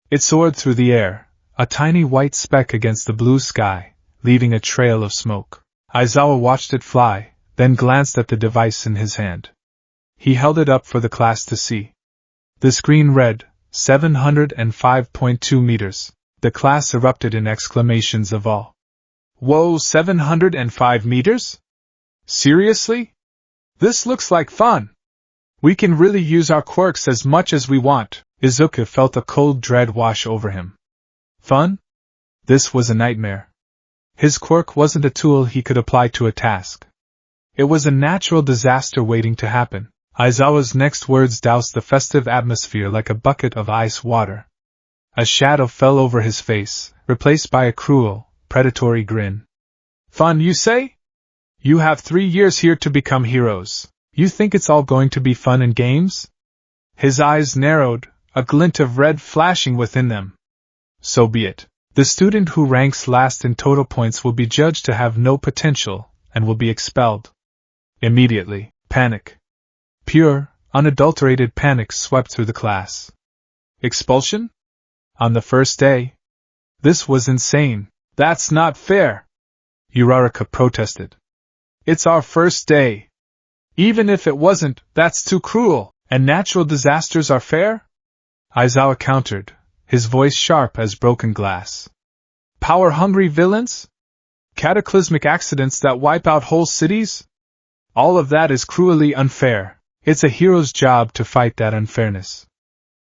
Speaker 1: It soared through the air, a tiny white speck against the blue sky, leaving a trail of smoke. Aizawa watched it fly, then glanced at the device in his hand. He held it up for the class to see. The screen read, 705.2 meters. The class erupted in exclamations of awe. Whoa, 705 meters? Seriously? This looks like fun. We can really use our quirks as much as we want. Izuku felt a cold dread wash over him. Fun? This was a nightmare. His quirk wasn't a tool he could apply to a task. It was a natural disaster waiting to happen. Aizawa's next words doused the festive atmosphere like a bucket of ice water. A shadow fell over his face, replaced by a cruel, predatory grin. Fun, you say? You have 3 years here to become heroes. You think it's all going to be fun and games? His eyes narrowed, a glint of red flashing within them. So be it. The student who ranks last in total points will be judged to have no potential, and will be expelled. Immediately, panic. Pure, unadulterated panic swept through the class. Expulsion? On the first day? This was insane. That's not fair. Uraraka protested. It's our first day. Even if it wasn't, that's too cruel, and natural disasters are fair? Aizawa countered, his voice sharp as broken glass. Power-hungry villains? Cataclysmic accidents that wipe out whole cities? All of that is cruelly unfair. It's a hero's job to fight that unfairness.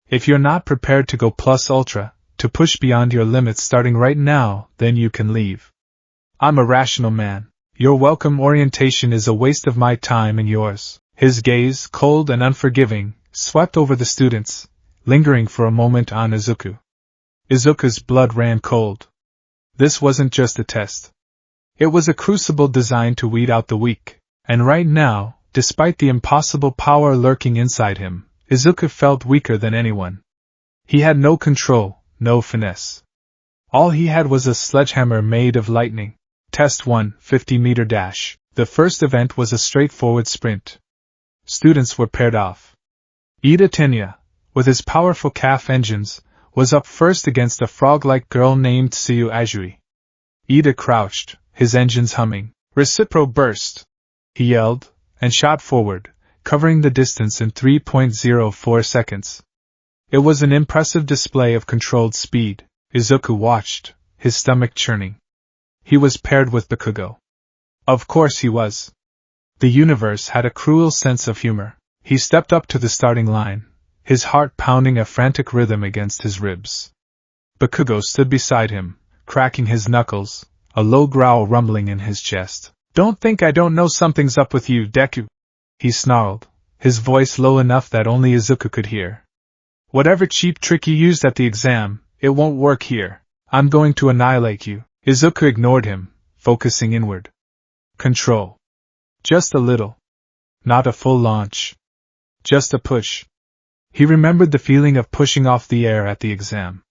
Speaker 1: If you're not prepared to go plus ultra, to push beyond your limits starting right now, then you can leave. I'm a rational man. Your welcome orientation is a waste of my time and yours. His gaze, cold and unforgiving, swept over the students, lingering for a moment on Izuku. Izuku's blood ran cold. This wasn't just a test. It was a crucible designed to weed out the weak, and right now, despite the impossible power lurking inside him, Izuku felt weaker than anyone. He had no control, no finesse. All he had was a sledgehammer made of lightning. Test 1, 50-meter dash. The first event was a straightforward sprint. Students were paired off. Ida Tenya, with his powerful calf engines, was up first against a frog-like girl named Tsuyu Azui. Ida crouched, his engines humming. Recipro burst! He yelled, and shot forward, covering the distance in 3.04 seconds. It was an impressive display of controlled speed. Izuku watched, his stomach churning. He was paired with Bakugo. Of course he was. The universe had a cruel sense of humor. He stepped up to the starting line, his heart pounding a frantic rhythm against his ribs. Bakugo stood beside him, cracking his knuckles, a low growl rumbling in his chest. Don't think I don't know something's up with you, Deku, he snarled, his voice low enough that only Izuku could hear. Whatever cheap trick you used at the exam, it won't work here. I'm going to annihilate you. Izuku ignored him, focusing inward. Control. Just a little. Not a full launch. Just a push. He remembered the feeling of pushing off the air at the exam.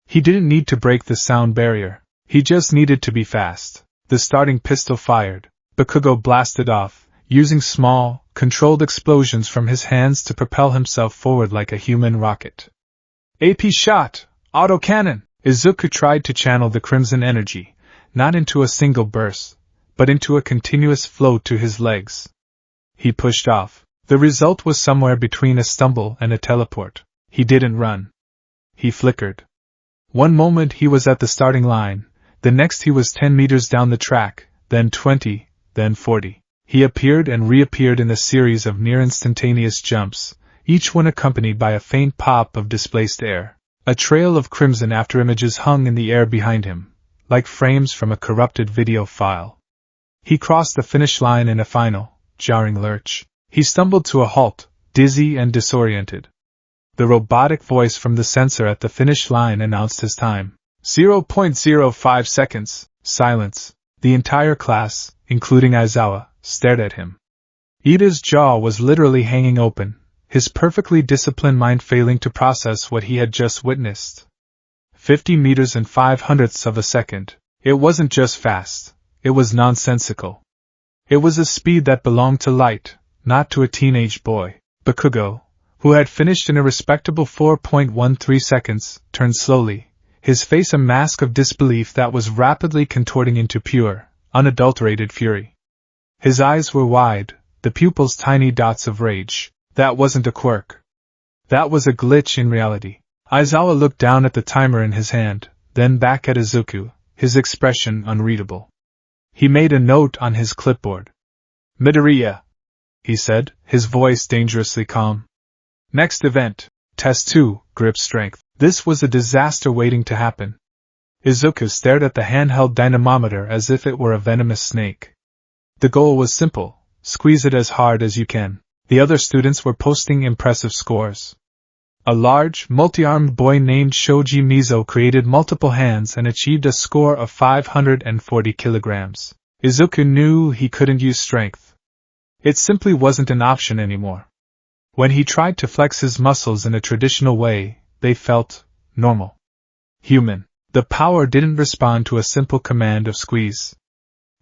Speaker 1: He didn't need to break the sound barrier. He just needed to be fast. The starting pistol fired. Bakugo blasted off, using small, controlled explosions from his hands to propel himself forward like a human rocket. AP shot! Autocannon! Izuku tried to channel the crimson energy, not into a single burst, but into a continuous flow to his legs. He pushed off. The result was somewhere between a stumble and a teleport. He didn't run. He flickered. One moment he was at the starting line, the next he was 10 meters down the track, then 20, then 40. He appeared and reappeared in a series of near-instantaneous jumps, each one accompanied by a faint pop of displaced air. A trail of crimson afterimages hung in the air behind him, like frames from a corrupted video file. He crossed the finish line in a final, jarring lurch. He stumbled to a halt, dizzy and disoriented. The robotic voice from the sensor at the finish line announced his time. 0.05 seconds. Silence. The entire class, including Aizawa, stared at him. Ida's jaw was literally hanging open, his perfectly disciplined mind failing to process what he had just witnessed. 50 meters and 0.05 of a second. It wasn't just fast, it was nonsensical. It was a speed that belonged to light, not to a teenage boy. Bakugo, who had finished in a respectable 4.13 seconds, turned slowly, his face a mask of disbelief that was rapidly contorting into pure, unadulterated fury. His eyes were wide, the pupils tiny dots of rage. That wasn't a quirk. That was a glitch in reality. Aizawa looked down at the timer in his hand, then back at Izuku, his expression unreadable. He made a note on his clipboard. Midoriya, he said, his voice dangerously calm. Next event, Test 2, Grip Strength. This was a disaster waiting to happen. Izuku stared at the handheld dynamometer as if it were a venomous snake. The goal was simple, squeeze it as hard as you can. The other students were posting impressive scores. A large, multi-armed boy named Shoji Mizo created multiple hands and achieved a score of 540 kilograms. Izuku knew he couldn't use strength. It simply wasn't an option anymore. When he tried to flex his muscles in a traditional way, they felt normal. Human. The power didn't respond to a simple command of squeeze.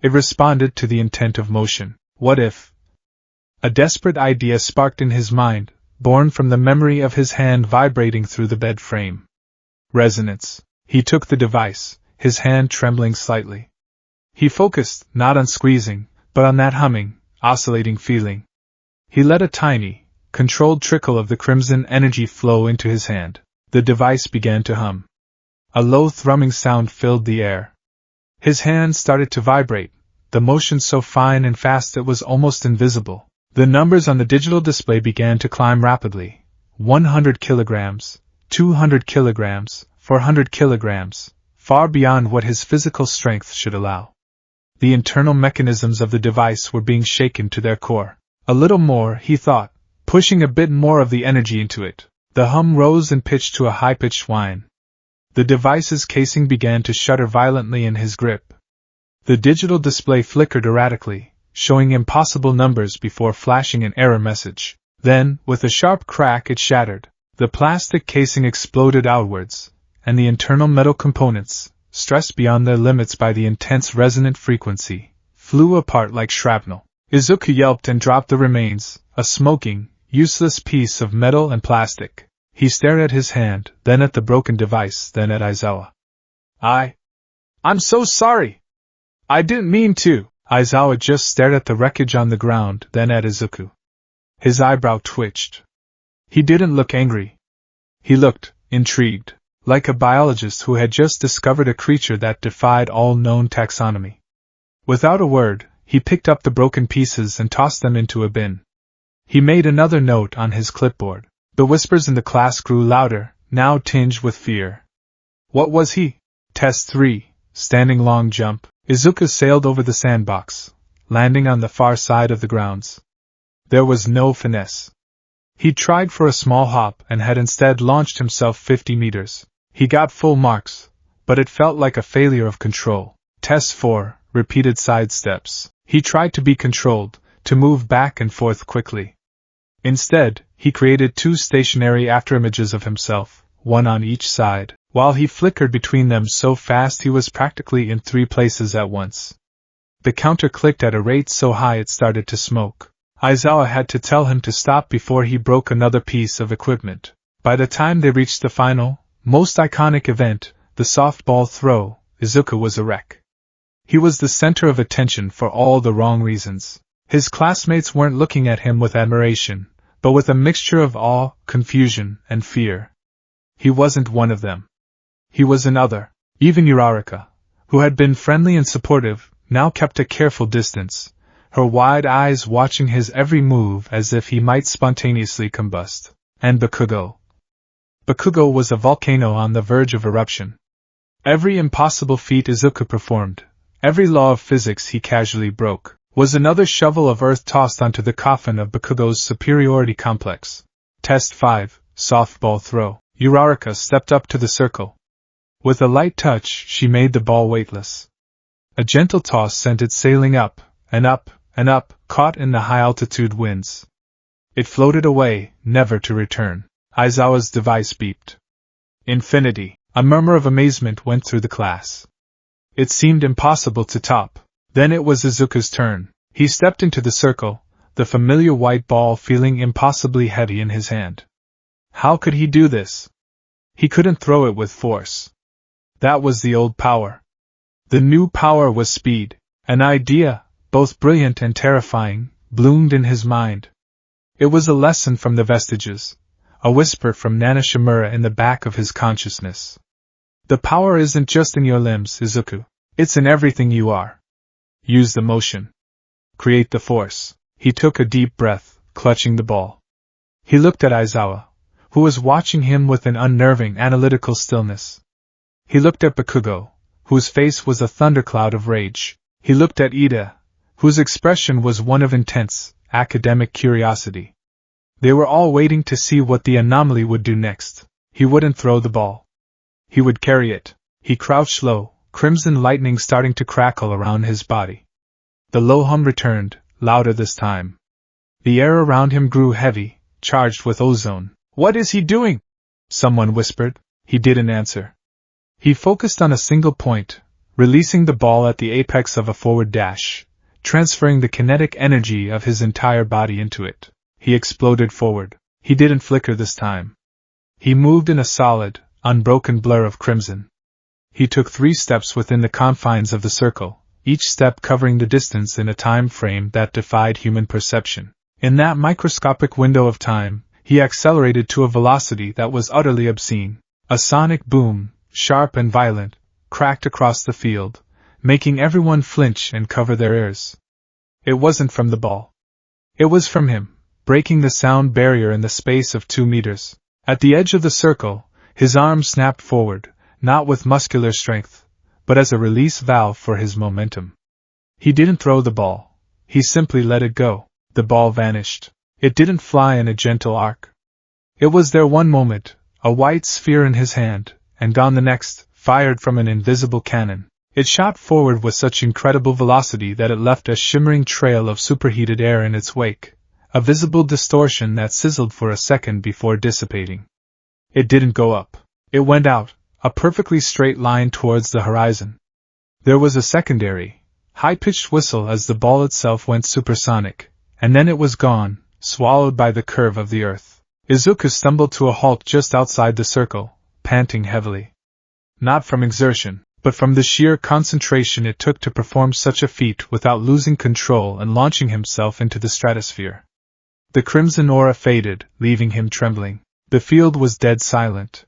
Speaker 1: It responded to the intent of motion. What if? A desperate idea sparked in his mind, born from the memory of his hand vibrating through the bed frame. Resonance. He took the device, his hand trembling slightly. He focused, not on squeezing, but on that humming, oscillating feeling. He let a tiny, controlled trickle of the crimson energy flow into his hand. The device began to hum. A low thrumming sound filled the air. His hand started to vibrate, the motion so fine and fast it was almost invisible. The numbers on the digital display began to climb rapidly. 100 kilograms, 200 kilograms, 400 kilograms, far beyond what his physical strength should allow. The internal mechanisms of the device were being shaken to their core. A little more, he thought, pushing a bit more of the energy into it. The hum rose in pitch to a high-pitched whine. The device's casing began to shudder violently in his grip. The digital display flickered erratically, showing impossible numbers before flashing an error message. Then, with a sharp crack, it shattered. The plastic casing exploded outwards, and the internal metal components, stressed beyond their limits by the intense resonant frequency, flew apart like shrapnel. Izuku yelped and dropped the remains, a smoking, useless piece of metal and plastic. He stared at his hand, then at the broken device, then at Aizawa. I'm so sorry! I didn't mean to! Aizawa just stared at the wreckage on the ground, then at Izuku. His eyebrow twitched. He didn't look angry. He looked intrigued, like a biologist who had just discovered a creature that defied all known taxonomy. Without a word, he picked up the broken pieces and tossed them into a bin. He made another note on his clipboard. The whispers in the class grew louder, now tinged with fear. What was he? Test 3, standing long jump. Izuku sailed over the sandbox, landing on the far side of the grounds. There was no finesse. He tried for a small hop and had instead launched himself 50 meters. He got full marks, but it felt like a failure of control. Test 4, repeated side steps. He tried to be controlled, to move back and forth quickly. Instead, he created 2 stationary afterimages of himself, one on each side, while he flickered between them so fast he was practically in 3 places at once. The counter clicked at a rate so high it started to smoke. Aizawa had to tell him to stop before he broke another piece of equipment. By the time they reached the final, most iconic event, the softball throw, Izuku was a wreck. He was the center of attention for all the wrong reasons. His classmates weren't looking at him with admiration, but with a mixture of awe, confusion, and fear. He wasn't one of them. He was another. Even Uraraka, who had been friendly and supportive, now kept a careful distance, her wide eyes watching his every move as if he might spontaneously combust. And Bakugo. Bakugo was a volcano on the verge of eruption. Every impossible feat Izuku performed, every law of physics he casually broke, was another shovel of earth tossed onto the coffin of Bakugo's superiority complex. Test 5, softball throw. Uraraka stepped up to the circle. With a light touch, she made the ball weightless. A gentle toss sent it sailing up, and up, and up, caught in the high-altitude winds. It floated away, never to return. Aizawa's device beeped. Infinity. A murmur of amazement went through the class. It seemed impossible to top. Then it was Izuku's turn. He stepped into the circle, the familiar white ball feeling impossibly heavy in his hand. How could he do this? He couldn't throw it with force. That was the old power. The new power was speed. An idea, both brilliant and terrifying, bloomed in his mind. It was a lesson from the vestiges, a whisper from Nana Shimura in the back of his consciousness. The power isn't just in your limbs, Izuku. It's in everything you are. Use the motion. Create the force. He took a deep breath, clutching the ball. He looked at Aizawa, who was watching him with an unnerving, analytical stillness. He looked at Bakugo, whose face was a thundercloud of rage. He looked at Ida, whose expression was one of intense, academic curiosity. They were all waiting to see what the anomaly would do next. He wouldn't throw the ball. He would carry it. He crouched low, crimson lightning starting to crackle around his body. The low hum returned, louder this time. The air around him grew heavy, charged with ozone. "What is he doing?" someone whispered. He didn't answer. He focused on a single point, releasing the ball at the apex of a forward dash, transferring the kinetic energy of his entire body into it. He exploded forward. He didn't flicker this time. He moved in a solid, unbroken blur of crimson. He took 3 steps within the confines of the circle, each step covering the distance in a time frame that defied human perception. In that microscopic window of time, he accelerated to a velocity that was utterly obscene. A sonic boom, sharp and violent, cracked across the field, making everyone flinch and cover their ears. It wasn't from the ball. It was from him, breaking the sound barrier in the space of 2 meters. At the edge of the circle, his arm snapped forward, not with muscular strength, but as a release valve for his momentum. He didn't throw the ball. He simply let it go. The ball vanished. It didn't fly in a gentle arc. It was there one moment, a white sphere in his hand, and gone the next, fired from an invisible cannon. It shot forward with such incredible velocity that it left a shimmering trail of superheated air in its wake, a visible distortion that sizzled for a second before dissipating. It didn't go up. It went out, a perfectly straight line towards the horizon. There was a secondary, high-pitched whistle as the ball itself went supersonic, and then it was gone, swallowed by the curve of the earth. Izuku stumbled to a halt just outside the circle, panting heavily. Not from exertion, but from the sheer concentration it took to perform such a feat without losing control and launching himself into the stratosphere. The crimson aura faded, leaving him trembling. The field was dead silent.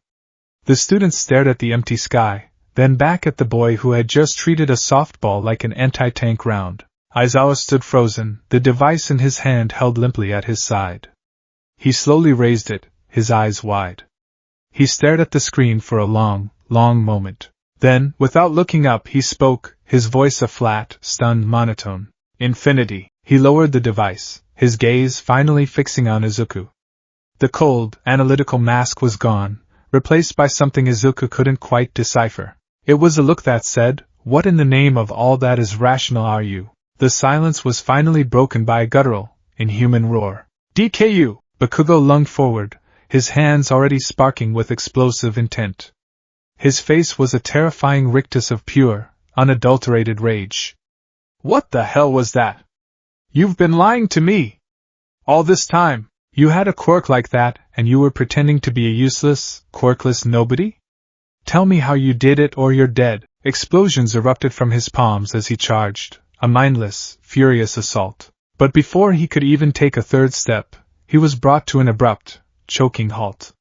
Speaker 1: The students stared at the empty sky, then back at the boy who had just treated a softball like an anti-tank round. Aizawa stood frozen, the device in his hand held limply at his side. He slowly raised it, his eyes wide. He stared at the screen for a long, long moment. Then, without looking up, he spoke, his voice a flat, stunned monotone. "Infinity." He lowered the device, his gaze finally fixing on Izuku. The cold, analytical mask was gone, replaced by something Izuku couldn't quite decipher. It was a look that said, "What in the name of all that is rational are you?" The silence was finally broken by a guttural, inhuman roar. "DKU!" Bakugo lunged forward, his hands already sparking with explosive intent. His face was a terrifying rictus of pure, unadulterated rage. "What the hell was that? You've been lying to me! All this time! You had a quirk like that, and you were pretending to be a useless, quirkless nobody? Tell me how you did it or you're dead." Explosions erupted from his palms as he charged, a mindless, furious assault. But before he could even take a third step, he was brought to an abrupt, choking halt.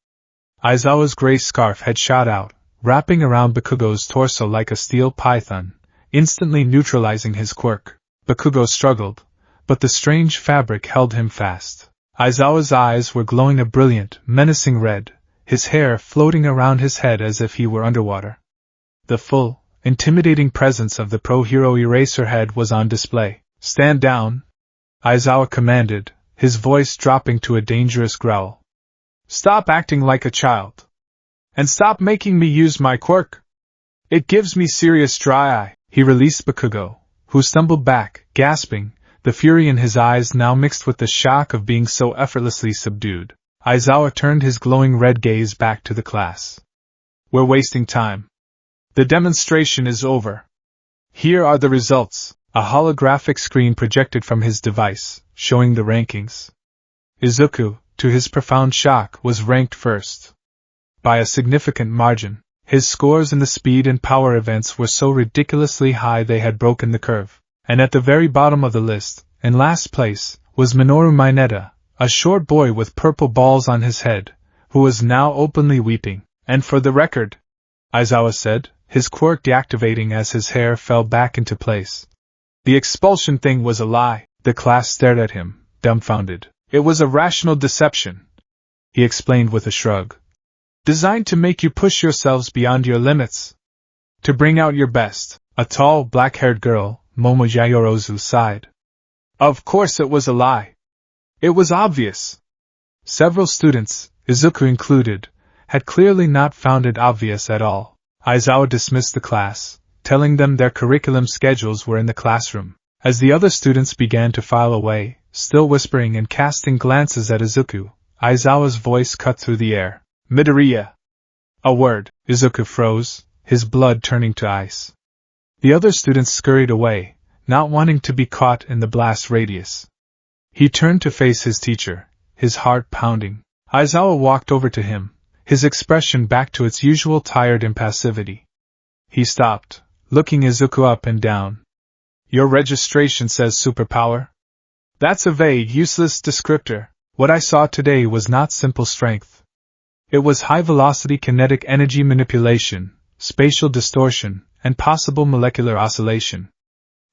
Speaker 1: Aizawa's gray scarf had shot out, wrapping around Bakugo's torso like a steel python, instantly neutralizing his quirk. Bakugo struggled, but the strange fabric held him fast. Aizawa's eyes were glowing a brilliant, menacing red, his hair floating around his head as if he were underwater. The full, intimidating presence of the pro-hero Eraserhead was on display. "Stand down," Aizawa commanded, his voice dropping to a dangerous growl. "Stop acting like a child. And stop making me use my quirk. It gives me serious dry eye." He released Bakugo, who stumbled back, gasping, the fury in his eyes now mixed with the shock of being so effortlessly subdued. Aizawa turned his glowing red gaze back to the class. "We're wasting time. The demonstration is over. Here are the results." A holographic screen projected from his device, showing the rankings. Izuku, to his profound shock, was ranked first. By a significant margin, his scores in the speed and power events were so ridiculously high they had broken the curve. And at the very bottom of the list, in last place, was Minoru Mineta, a short boy with purple balls on his head, who was now openly weeping. And for the record, Aizawa said, his quirk deactivating as his hair fell back into place. The expulsion thing was a lie. The class stared at him, dumbfounded. It was a rational deception, he explained with a shrug. Designed to make you push yourselves beyond your limits. To bring out your best. A tall, black-haired girl, Momo Yayorozu, sighed. Of course it was a lie. It was obvious. Several students, Izuku included, had clearly not found it obvious at all. Aizawa dismissed the class, telling them their curriculum schedules were in the classroom. As the other students began to file away, still whispering and casting glances at Izuku, Aizawa's voice cut through the air. Midoriya! A word. Izuku froze, his blood turning to ice. The other students scurried away, not wanting to be caught in the blast radius. He turned to face his teacher, his heart pounding. Aizawa walked over to him, his expression back to its usual tired impassivity. He stopped, looking Izuku up and down. Your registration says superpower? That's a vague, useless descriptor. What I saw today was not simple strength. It was high-velocity kinetic energy manipulation, spatial distortion, and possible molecular oscillation.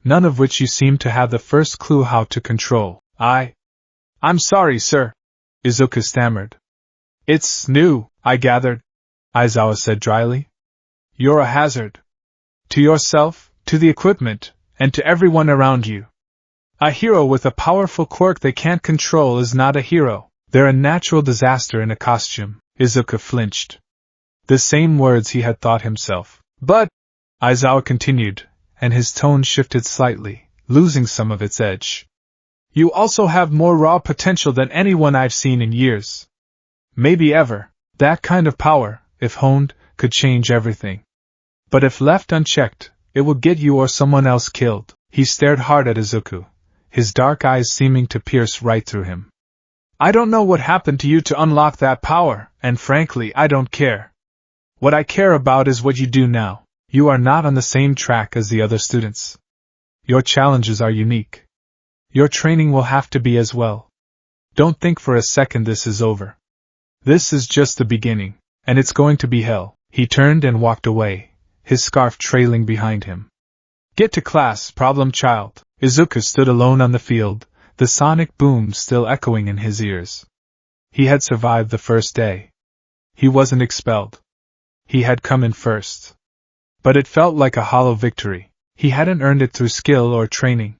Speaker 1: None of which you seem to have the first clue how to control. I'm sorry, sir, Izuku stammered. It's new, I gathered, Aizawa said dryly. You're a hazard. To yourself, to the equipment, and to everyone around you. A hero with a powerful quirk they can't control is not a hero. They're a natural disaster in a costume. Izuku flinched. The same words he had thought himself. But, Aizawa continued, and his tone shifted slightly, losing some of its edge. You also have more raw potential than anyone I've seen in years. Maybe ever. That kind of power, if honed, could change everything. But if left unchecked, it will get you or someone else killed. He stared hard at Izuku, his dark eyes seeming to pierce right through him. I don't know what happened to you to unlock that power, and frankly, I don't care. What I care about is what you do now. You are not on the same track as the other students. Your challenges are unique. Your training will have to be as well. Don't think for a second this is over. This is just the beginning, and it's going to be hell. He turned and walked away, his scarf trailing behind him. Get to class, problem child. Izuku stood alone on the field, the sonic boom still echoing in his ears. He had survived the first day. He wasn't expelled. He had come in first. But it felt like a hollow victory. He hadn't earned it through skill or training.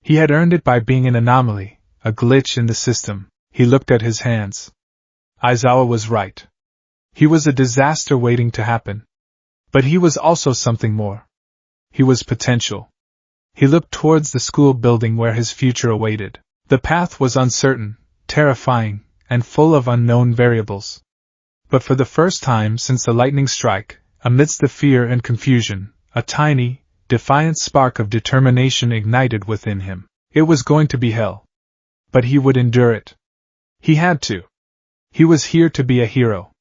Speaker 1: He had earned it by being an anomaly, a glitch in the system. He looked at his hands. Aizawa was right. He was a disaster waiting to happen. But he was also something more. He was potential. He looked towards the school building where his future awaited. The path was uncertain, terrifying, and full of unknown variables. But for the first time since the lightning strike, amidst the fear and confusion, a tiny, defiant spark of determination ignited within him. It was going to be hell. But he would endure it. He had to. He was here to be a hero.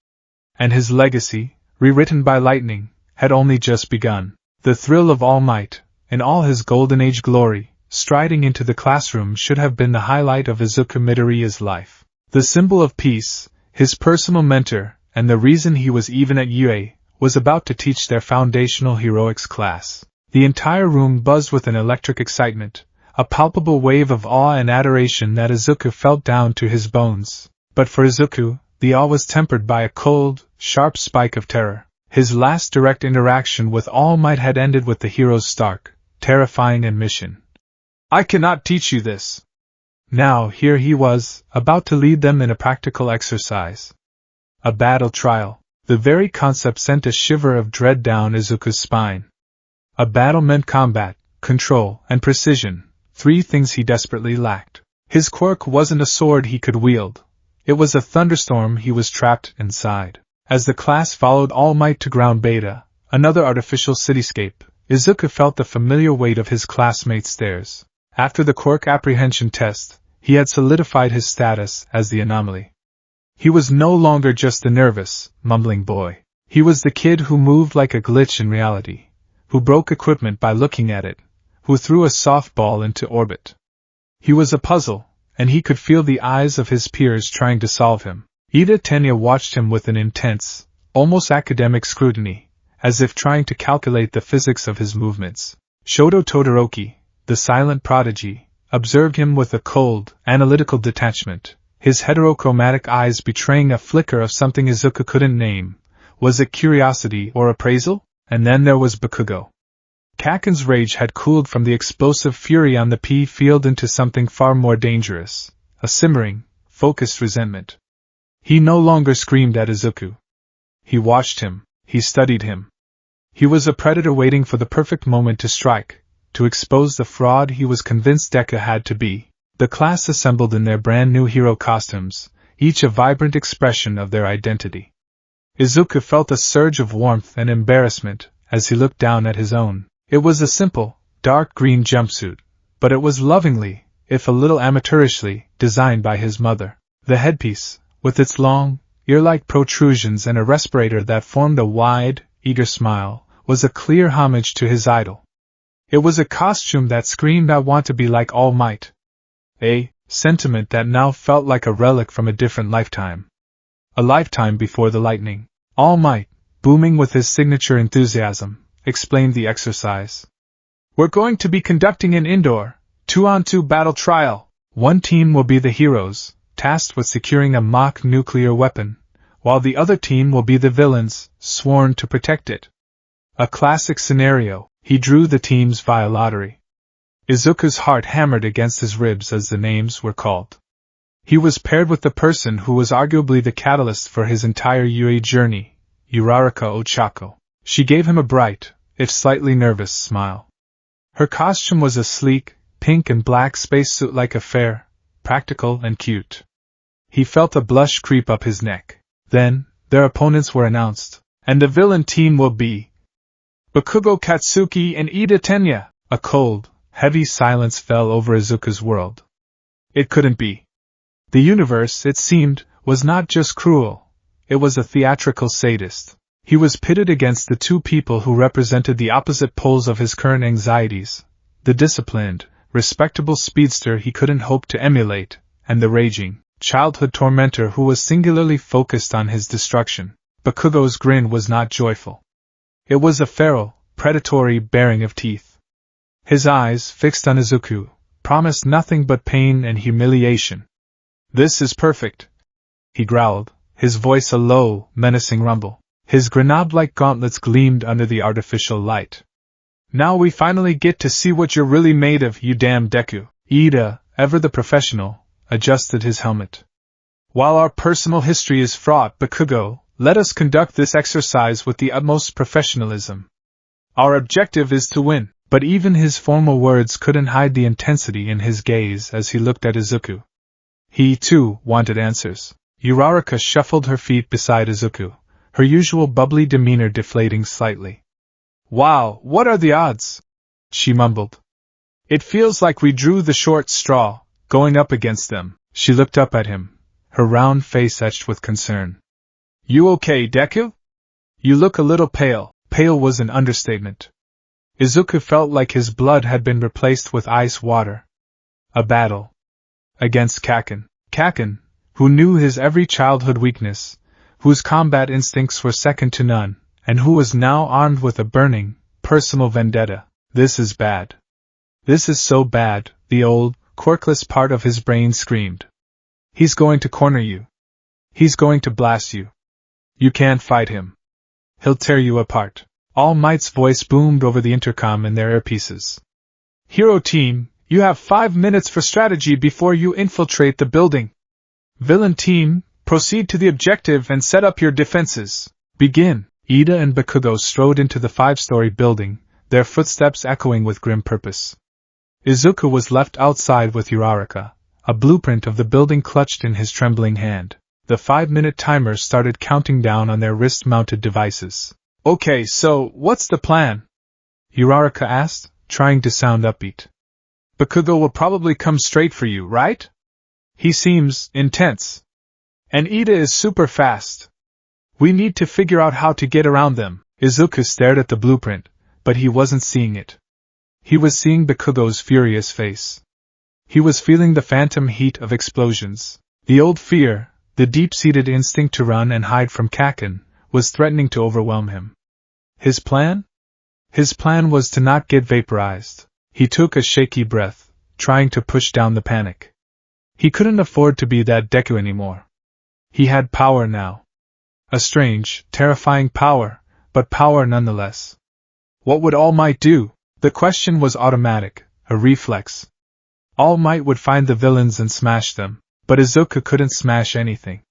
Speaker 1: And his legacy, rewritten by lightning, had only just begun. The thrill of All Might, in all his Golden Age glory, striding into the classroom should have been the highlight of Izuku Midoriya's life. The symbol of peace, his personal mentor, and the reason he was even at UA, was about to teach their foundational heroics class. The entire room buzzed with an electric excitement, a palpable wave of awe and adoration that Izuku felt down to his bones. But for Izuku, the awe was tempered by a cold, sharp spike of terror. His last direct interaction with All Might had ended with the hero's stark, terrifying admission. I cannot teach you this. Now here he was, about to lead them in a practical exercise. A battle trial. The very concept sent a shiver of dread down Izuku's spine. A battle meant combat, control, and precision, three things he desperately lacked. His quirk wasn't a sword he could wield. It was a thunderstorm he was trapped inside. As the class followed All Might to Ground Beta, another artificial cityscape, Izuku felt the familiar weight of his classmates' stares. After the quirk apprehension test, he had solidified his status as the anomaly. He was no longer just the nervous, mumbling boy. He was the kid who moved like a glitch in reality, who broke equipment by looking at it, who threw a softball into orbit. He was a puzzle, and he could feel the eyes of his peers trying to solve him. Ida Tenya watched him with an intense, almost academic scrutiny, as if trying to calculate the physics of his movements. Shoto Todoroki, the silent prodigy, observed him with a cold, analytical detachment, his heterochromatic eyes betraying a flicker of something Izuku couldn't name. Was it curiosity or appraisal? And then there was Bakugo. Kaken's rage had cooled from the explosive fury on the pea field into something far more dangerous, a simmering, focused resentment. He no longer screamed at Izuku. He watched him, he studied him. He was a predator waiting for the perfect moment to strike, to expose the fraud he was convinced Deku had to be. The class assembled in their brand new hero costumes, each a vibrant expression of their identity. Izuku felt a surge of warmth and embarrassment as he looked down at his own. It was a simple, dark green jumpsuit, but it was lovingly, if a little amateurishly, designed by his mother. The headpiece, with its long, ear-like protrusions and a respirator that formed a wide, eager smile, was a clear homage to his idol. It was a costume that screamed, "I want to be like All Might." A sentiment that now felt like a relic from a different lifetime. A lifetime before the lightning. All Might, booming with his signature enthusiasm, explained the exercise. "We're going to be conducting an indoor, 2-on-2 battle trial. One team will be the heroes, tasked with securing a mock nuclear weapon, while the other team will be the villains, sworn to protect it." A classic scenario. He drew the teams via lottery. Izuku's heart hammered against his ribs as the names were called. He was paired with the person who was arguably the catalyst for his entire UA journey, Uraraka Ochako. She gave him a bright, if slightly nervous, smile. Her costume was a sleek, pink and black spacesuit-like affair, practical and cute. He felt a blush creep up his neck. Then, their opponents were announced, and the villain team will be Bakugo Katsuki and Ida Tenya. A cold, heavy silence fell over Izuku's world. It couldn't be. The universe, it seemed, was not just cruel, it was a theatrical sadist. He was pitted against the two people who represented the opposite poles of his current anxieties, the disciplined, respectable speedster he couldn't hope to emulate, and the raging, childhood tormentor who was singularly focused on his destruction. Bakugo's grin was not joyful. It was a feral, predatory baring of teeth. His eyes, fixed on Izuku, promised nothing but pain and humiliation. "This is perfect," he growled, his voice a low, menacing rumble. His grenade-like gauntlets gleamed under the artificial light. "Now we finally get to see what you're really made of, you damn Deku." Ida, ever the professional, adjusted his helmet. "While our personal history is fraught, Bakugo, let us conduct this exercise with the utmost professionalism. Our objective is to win." But even his formal words couldn't hide the intensity in his gaze as he looked at Izuku. He, too, wanted answers. Uraraka shuffled her feet beside Izuku, her usual bubbly demeanor deflating slightly. "Wow, what are the odds?" she mumbled. "It feels like we drew the short straw, going up against them." She looked up at him, her round face etched with concern. "You okay, Deku? You look a little pale." Pale was an understatement. Izuku felt like his blood had been replaced with ice water. A battle. Against Kaken. Kaken, who knew his every childhood weakness, whose combat instincts were second to none, and who was now armed with a burning, personal vendetta. This is bad. This is so bad, the old, quirkless part of his brain screamed. He's going to corner you. He's going to blast you. You can't fight him. He'll tear you apart. All Might's voice boomed over the intercom in their earpieces. Hero team, you have 5 minutes for strategy before you infiltrate the building. Villain team, proceed to the objective and set up your defenses. Begin. Ida and Bakugo strode into the 5-story building, their footsteps echoing with grim purpose. Izuku was left outside with Uraraka, a blueprint of the building clutched in his trembling hand. The 5-minute timer started counting down on their wrist-mounted devices. Okay, so, what's the plan? Uraraka asked, trying to sound upbeat. Bakugo will probably come straight for you, right? He seems intense. And Ida is super fast. We need to figure out how to get around them. Izuku stared at the blueprint, but he wasn't seeing it. He was seeing Bakugo's furious face. He was feeling the phantom heat of explosions. The old fear, the deep-seated instinct to run and hide from Kaken, was threatening to overwhelm him. His plan? His plan was to not get vaporized. He took a shaky breath, trying to push down the panic. He couldn't afford to be that Deku anymore. He had power now. A strange, terrifying power, but power nonetheless. What would All Might do? The question was automatic, a reflex. All Might would find the villains and smash them, but Izuku couldn't smash anything.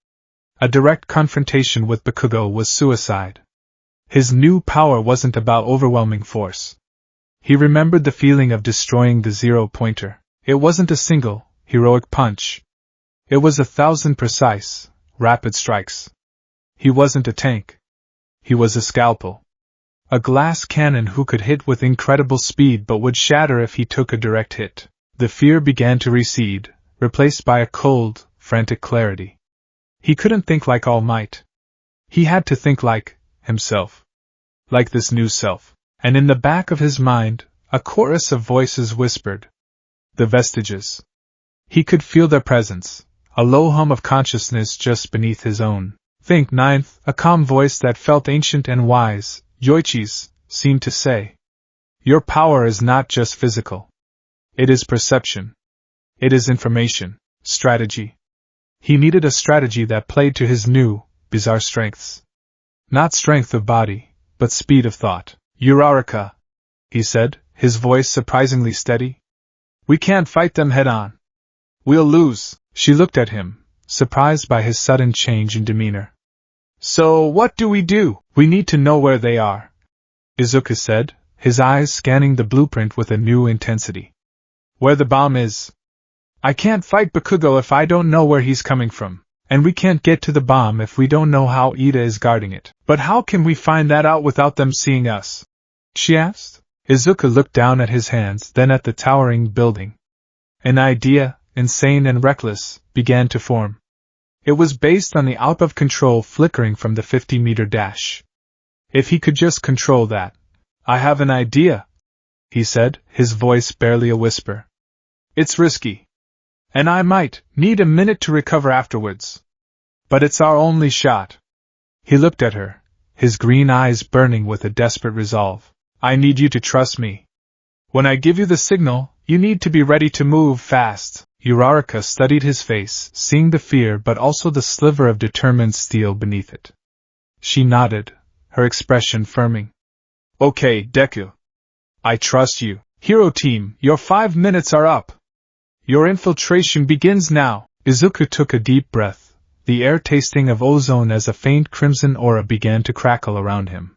Speaker 1: A direct confrontation with Bakugo was suicide. His new power wasn't about overwhelming force. He remembered the feeling of destroying the zero-pointer. It wasn't a single, heroic punch. It was 1,000 precise, rapid strikes. He wasn't a tank. He was a scalpel. A glass cannon who could hit with incredible speed but would shatter if he took a direct hit. The fear began to recede, replaced by a cold, frantic clarity. He couldn't think like All Might. He had to think like himself. Like this new self. And in the back of his mind, a chorus of voices whispered. The vestiges. He could feel their presence, a low hum of consciousness just beneath his own. Think ninth, a calm voice that felt ancient and wise, Yoichi's, seemed to say. Your power is not just physical. It is perception. It is information, strategy. He needed a strategy that played to his new, bizarre strengths. Not strength of body, but speed of thought. Uraraka, he said, his voice surprisingly steady. We can't fight them head-on. We'll lose. She looked at him, surprised by his sudden change in demeanor. So what do? We need to know where they are, Izuku said, his eyes scanning the blueprint with a new intensity. Where the bomb is. I can't fight Bakugo if I don't know where he's coming from, and we can't get to the bomb if we don't know how Ida is guarding it. But how can we find that out without them seeing us? She asked. Izuku looked down at his hands, then at the towering building. An idea, insane and reckless, began to form. It was based on the out-of-control flickering from the 50-meter dash. If he could just control that. I have an idea, he said, his voice barely a whisper. It's risky. And I might need a minute to recover afterwards. But it's our only shot. He looked at her, his green eyes burning with a desperate resolve. I need you to trust me. When I give you the signal, you need to be ready to move fast. Uraraka studied his face, seeing the fear but also the sliver of determined steel beneath it. She nodded, her expression firming. Okay, Deku. I trust you. Hero Team, your 5 minutes are up. Your infiltration begins now. Izuku took a deep breath, the air tasting of ozone as a faint crimson aura began to crackle around him.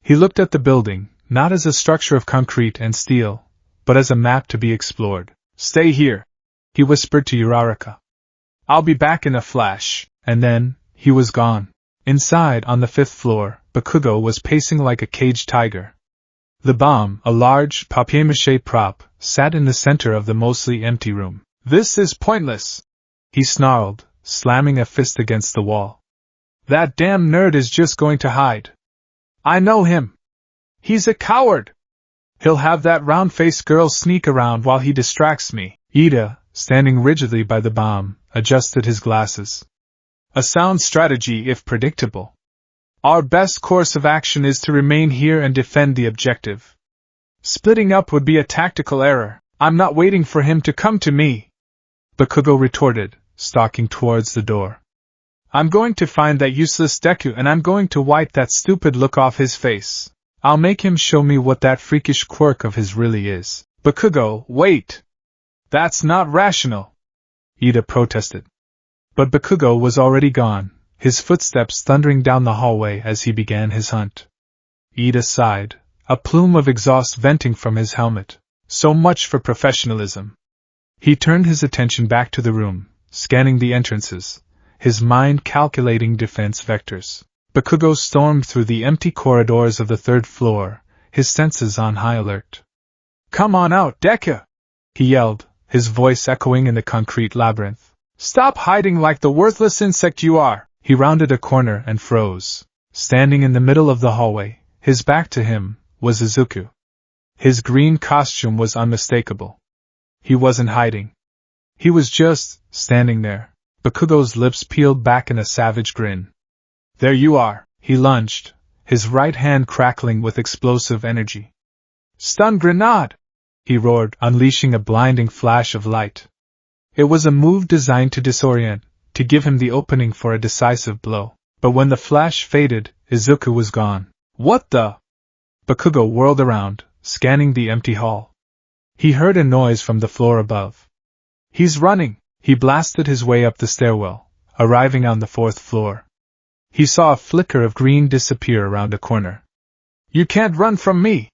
Speaker 1: He looked at the building, not as a structure of concrete and steel, but as a map to be explored. Stay here, he whispered to Uraraka. I'll be back in a flash, and then, he was gone. Inside, on the 5th floor, Bakugo was pacing like a caged tiger. The bomb, a large, papier-mâché prop, sat in the center of the mostly empty room. This is pointless, he snarled, slamming a fist against the wall. That damn nerd is just going to hide. I know him. He's a coward. He'll have that round-faced girl sneak around while he distracts me. Ida, standing rigidly by the bomb, adjusted his glasses. A sound strategy if predictable. Our best course of action is to remain here and defend the objective. Splitting up would be a tactical error. I'm not waiting for him to come to me, Bakugo retorted, stalking towards the door. I'm going to find that useless Deku and I'm going to wipe that stupid look off his face. I'll make him show me what that freakish quirk of his really is. Bakugo, wait! That's not rational, Ida protested. But Bakugo was already gone, his footsteps thundering down the hallway as he began his hunt. Ida sighed, a plume of exhaust venting from his helmet. So much for professionalism. He turned his attention back to the room, scanning the entrances, his mind calculating defense vectors. Bakugo stormed through the empty corridors of the 3rd floor, his senses on high alert. "Come on out, Deku!" he yelled, his voice echoing in the concrete labyrinth. "Stop hiding like the worthless insect you are!" He rounded a corner and froze. Standing in the middle of the hallway, his back to him, was Izuku. His green costume was unmistakable. He wasn't hiding. He was just standing there. Bakugo's lips peeled back in a savage grin. "There you are," he lunged, his right hand crackling with explosive energy. "Stun grenade!" he roared, unleashing a blinding flash of light. It was a move designed to disorient, to give him the opening for a decisive blow. But when the flash faded, Izuku was gone. "What the?" Bakugo whirled around, scanning the empty hall. He heard a noise from the floor above. "He's running!" He blasted his way up the stairwell, arriving on the 4th floor. He saw a flicker of green disappear around a corner. "You can't run from me!"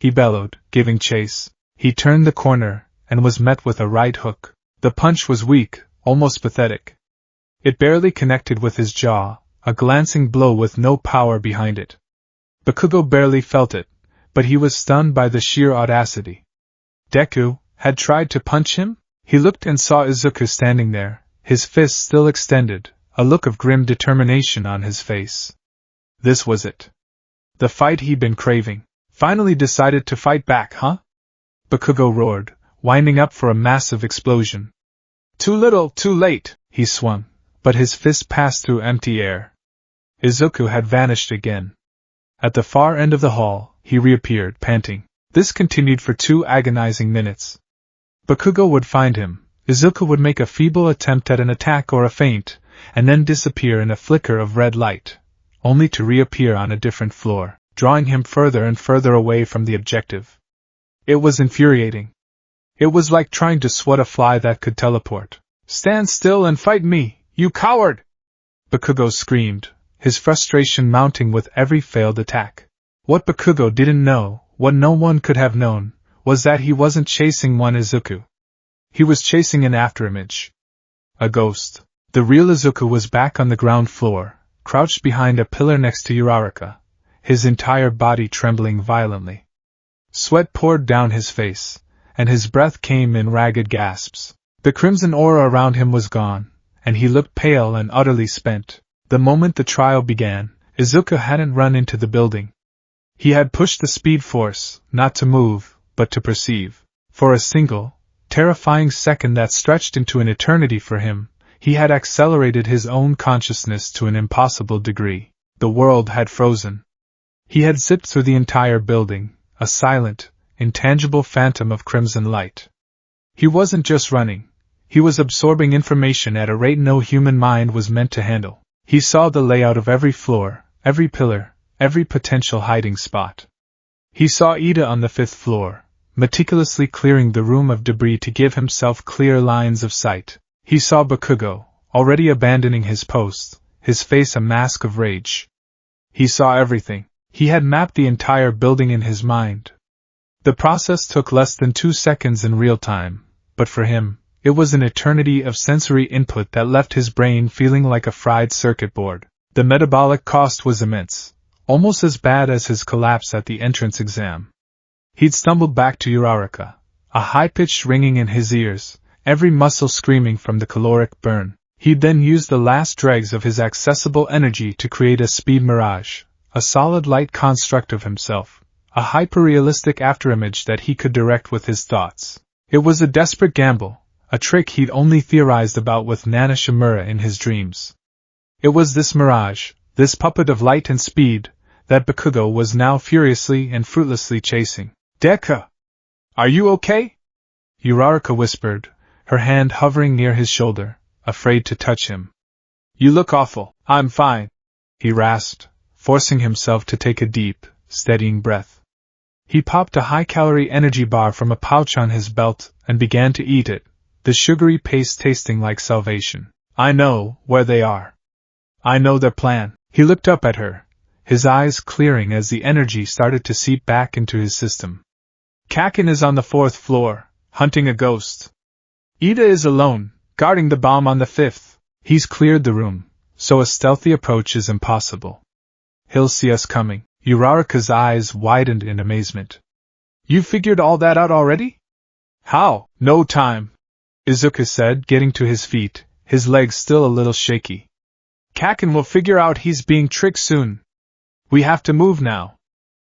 Speaker 1: he bellowed, giving chase. He turned the corner, and was met with a right hook. The punch was weak, almost pathetic. It barely connected with his jaw, a glancing blow with no power behind it. Bakugo barely felt it, but he was stunned by the sheer audacity. Deku had tried to punch him? He looked and saw Izuku standing there, his fist still extended, a look of grim determination on his face. This was it. The fight he'd been craving. Finally decided to fight back, huh? Bakugo roared, winding up for a massive explosion. Too little, too late, he swung, but his fist passed through empty air. Izuku had vanished again. At the far end of the hall, he reappeared, panting. This continued for 2 agonizing minutes. Bakugo would find him, Izuku would make a feeble attempt at an attack or a feint, and then disappear in a flicker of red light, only to reappear on a different floor, drawing him further and further away from the objective. It was infuriating. It was like trying to swat a fly that could teleport. "Stand still and fight me, you coward!" Bakugo screamed, his frustration mounting with every failed attack. What Bakugo didn't know, what no one could have known, was that he wasn't chasing one Izuku. He was chasing an afterimage. A ghost. The real Izuku was back on the ground floor, crouched behind a pillar next to Uraraka, his entire body trembling violently. Sweat poured down his face, and his breath came in ragged gasps. The crimson aura around him was gone, and he looked pale and utterly spent. The moment the trial began, Izuku hadn't run into the building. He had pushed the speed force, not to move, but to perceive. For a single, terrifying second that stretched into an eternity for him, he had accelerated his own consciousness to an impossible degree. The world had frozen. He had zipped through the entire building, a silent, intangible phantom of crimson light. He wasn't just running. He was absorbing information at a rate no human mind was meant to handle. He saw the layout of every floor, every pillar, every potential hiding spot. He saw Ida on the 5th floor, meticulously clearing the room of debris to give himself clear lines of sight. He saw Bakugo, already abandoning his post, his face a mask of rage. He saw everything. He had mapped the entire building in his mind. The process took less than 2 seconds in real time, but for him, it was an eternity of sensory input that left his brain feeling like a fried circuit board. The metabolic cost was immense, almost as bad as his collapse at the entrance exam. He'd stumbled back to Uraraka, a high-pitched ringing in his ears, every muscle screaming from the caloric burn. He'd then used the last dregs of his accessible energy to create a speed mirage, a solid light construct of himself, a hyper-realistic afterimage that he could direct with his thoughts. It was a desperate gamble, a trick he'd only theorized about with Nana Shimura in his dreams. It was this mirage, this puppet of light and speed, that Bakugo was now furiously and fruitlessly chasing. "Deku! Are you okay?" Uraraka whispered, her hand hovering near his shoulder, afraid to touch him. "You look awful." "I'm fine," he rasped, forcing himself to take a deep, steadying breath. He popped a high-calorie energy bar from a pouch on his belt and began to eat it, the sugary paste tasting like salvation. "I know where they are. I know their plan." He looked up at her, his eyes clearing as the energy started to seep back into his system. "Kakin is on the 4th floor, hunting a ghost. Ida is alone, guarding the bomb on the 5th. He's cleared the room, so a stealthy approach is impossible. He'll see us coming. Uraraka's eyes widened in amazement. You figured all that out already? How? No time, Izuku said, getting to his feet, his legs still a little shaky. Kaken will figure out he's being tricked soon. We have to move now.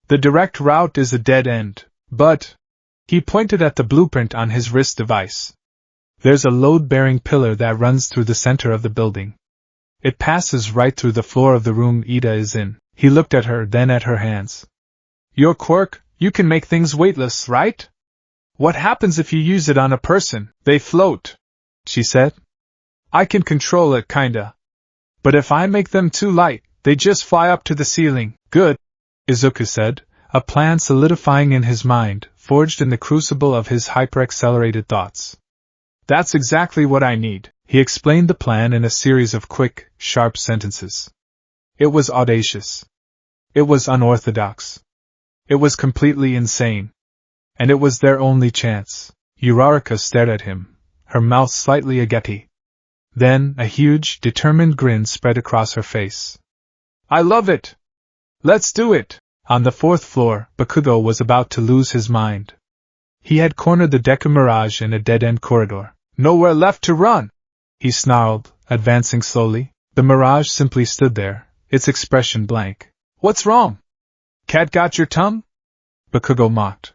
Speaker 1: The direct route is a dead end, but... He pointed at the blueprint on his wrist device. There's a load-bearing pillar that runs through the center of the building. It passes right through the floor of the room Ida is in. He looked at her, then at her hands. Your quirk, you can make things weightless, right? What happens if you use it on a person? They float, she said. I can control it, kinda. But if I make them too light, they just fly up to the ceiling. Good, Izuku said, a plan solidifying in his mind, forged in the crucible of his hyper-accelerated thoughts. That's exactly what I need. He explained the plan in a series of quick, sharp sentences. It was audacious. It was unorthodox. It was completely insane. And it was their only chance. Uraraka stared at him, her mouth slightly agape. Then, a huge, determined grin spread across her face. I love it! Let's do it! On the fourth floor, Bakugo was about to lose his mind. He had cornered the Deku Mirage in a dead-end corridor. Nowhere left to run! He snarled, advancing slowly. The Mirage simply stood there, its expression blank. What's wrong? Cat got your tongue? Bakugo mocked.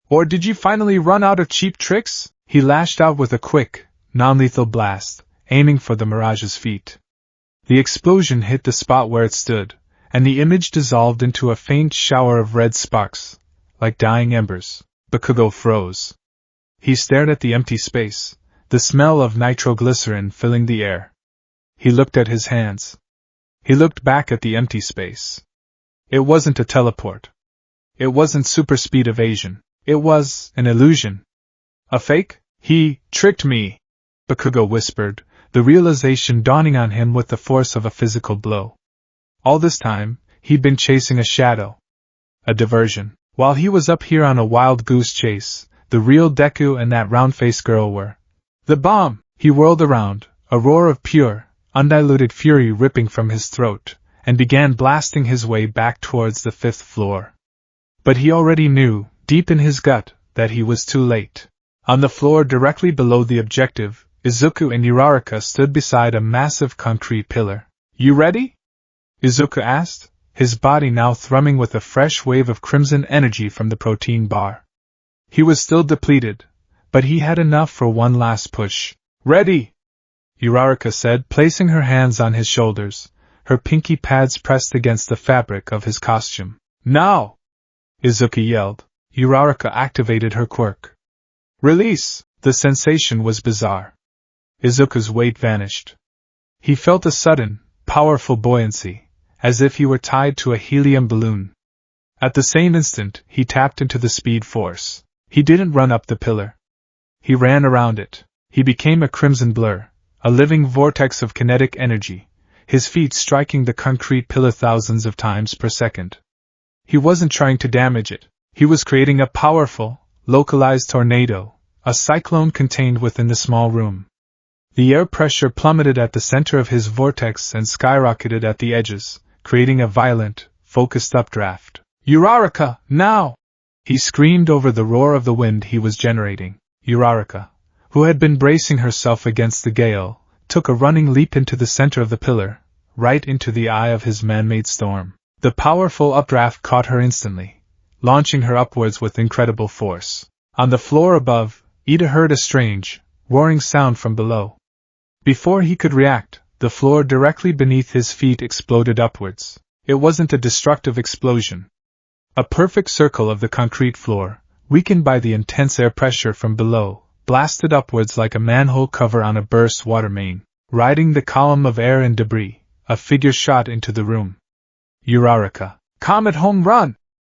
Speaker 1: Or did you finally run out of cheap tricks? He lashed out with a quick, non-lethal blast, aiming for the Mirage's feet. The explosion hit the spot where it stood, and the image dissolved into a faint shower of red sparks, like dying embers. Bakugo froze. He stared at the empty space, the smell of nitroglycerin filling the air. He looked at his hands. He looked back at the empty space. It wasn't a teleport. It wasn't super-speed evasion. It was an illusion. A fake? He tricked me, Bakugo whispered, the realization dawning on him with the force of a physical blow. All this time, he'd been chasing a shadow. A diversion. While he was up here on a wild goose chase, the real Deku and that round-faced girl were. The bomb! He whirled around, a roar of pure, undiluted fury ripping from his throat, and began blasting his way back towards the fifth floor. But he already knew, deep in his gut, that he was too late. On the floor directly below the objective, Izuku and Uraraka stood beside a massive concrete pillar. You ready? Izuku asked, his body now thrumming with a fresh wave of crimson energy from the protein bar. He was still depleted, but he had enough for one last push. Ready! Uraraka said, placing her hands on his shoulders, her pinky pads pressed against the fabric of his costume. Now! Izuku yelled. Uraraka activated her quirk. Release! The sensation was bizarre. Izuku's weight vanished. He felt a sudden, powerful buoyancy, as if he were tied to a helium balloon. At the same instant, he tapped into the speed force. He didn't run up the pillar. He ran around it. He became a crimson blur, a living vortex of kinetic energy, his feet striking the concrete pillar thousands of times per second. He wasn't trying to damage it. He was creating a powerful, localized tornado, a cyclone contained within the small room. The air pressure plummeted at the center of his vortex and skyrocketed at the edges, creating a violent, focused updraft. Uraraka, now! He screamed over the roar of the wind he was generating. Uraraka, who had been bracing herself against the gale, took a running leap into the center of the pillar, right into the eye of his man-made storm. The powerful updraft caught her instantly, launching her upwards with incredible force. On the floor above, Ida heard a strange, roaring sound from below. Before he could react, the floor directly beneath his feet exploded upwards. It wasn't a destructive explosion. A perfect circle of the concrete floor, weakened by the intense air pressure from below, blasted upwards like a manhole cover on a burst water main. Riding the column of air and debris, a figure shot into the room. Uraraka. Comet home run!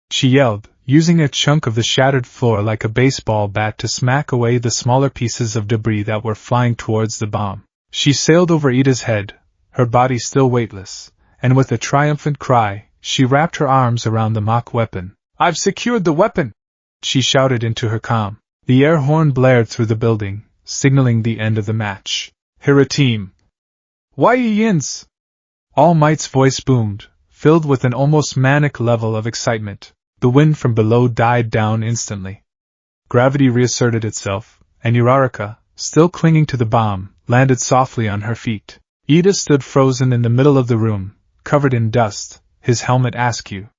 Speaker 1: She yelled, using a chunk of the shattered floor like a baseball bat to smack away the smaller pieces of debris that were flying towards the bomb. She sailed over Ida's head, her body still weightless, and with a triumphant cry, she wrapped her arms around the mock weapon. I've secured the weapon! She shouted into her comm. The air horn blared through the building, signaling the end of the match. Hira team! Why yins? All Might's voice boomed, filled with an almost manic level of excitement. The wind from below died down instantly. Gravity reasserted itself, and Uraraka, still clinging to the bomb, landed softly on her feet. Ida stood frozen in the middle of the room, covered in dust, his helmet askew.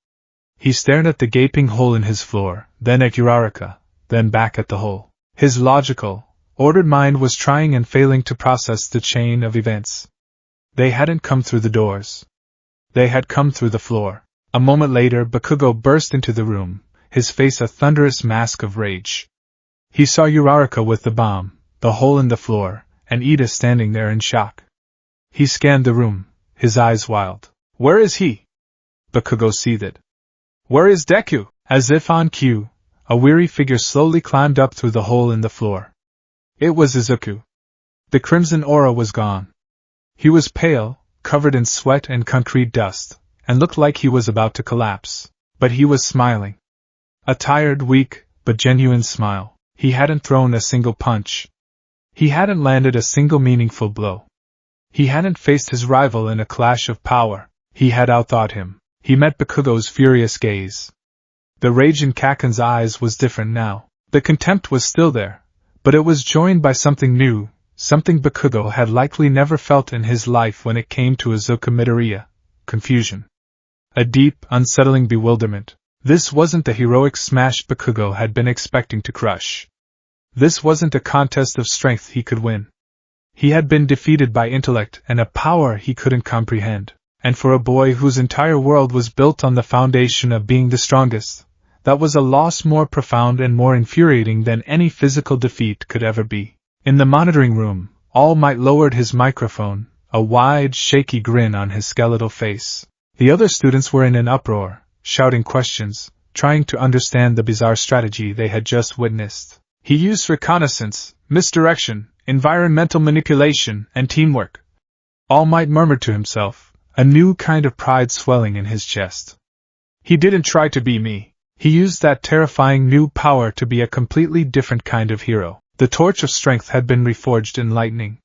Speaker 1: He stared at the gaping hole in his floor, then at Uraraka, then back at the hole. His logical, ordered mind was trying and failing to process the chain of events. They hadn't come through the doors. They had come through the floor. A moment later, Bakugo burst into the room, his face a thunderous mask of rage. He saw Uraraka with the bomb, the hole in the floor, and Ida standing there in shock. He scanned the room, his eyes wild. "Where is he?" Bakugo seethed. "Where is Deku?" As if on cue, a weary figure slowly climbed up through the hole in the floor. It was Izuku. The crimson aura was gone. He was pale, covered in sweat and concrete dust, and looked like he was about to collapse. But he was smiling. A tired, weak, but genuine smile. He hadn't thrown a single punch. He hadn't landed a single meaningful blow. He hadn't faced his rival in a clash of power. He had outthought him. He met Bakugo's furious gaze. The rage in Kaken's eyes was different now. The contempt was still there, but it was joined by something new, something Bakugo had likely never felt in his life when it came to Izuku Midoriya: confusion. A deep, unsettling bewilderment. This wasn't the heroic smash Bakugo had been expecting to crush. This wasn't a contest of strength he could win. He had been defeated by intellect and a power he couldn't comprehend. And for a boy whose entire world was built on the foundation of being the strongest, that was a loss more profound and more infuriating than any physical defeat could ever be. In the monitoring room, All Might lowered his microphone, a wide, shaky grin on his skeletal face. The other students were in an uproar, shouting questions, trying to understand the bizarre strategy they had just witnessed. He used reconnaissance, misdirection, environmental manipulation, and teamwork. All Might murmured to himself, a new kind of pride swelling in his chest. He didn't try to be me. He used that terrifying new power to be a completely different kind of hero. The torch of strength had been reforged in lightning.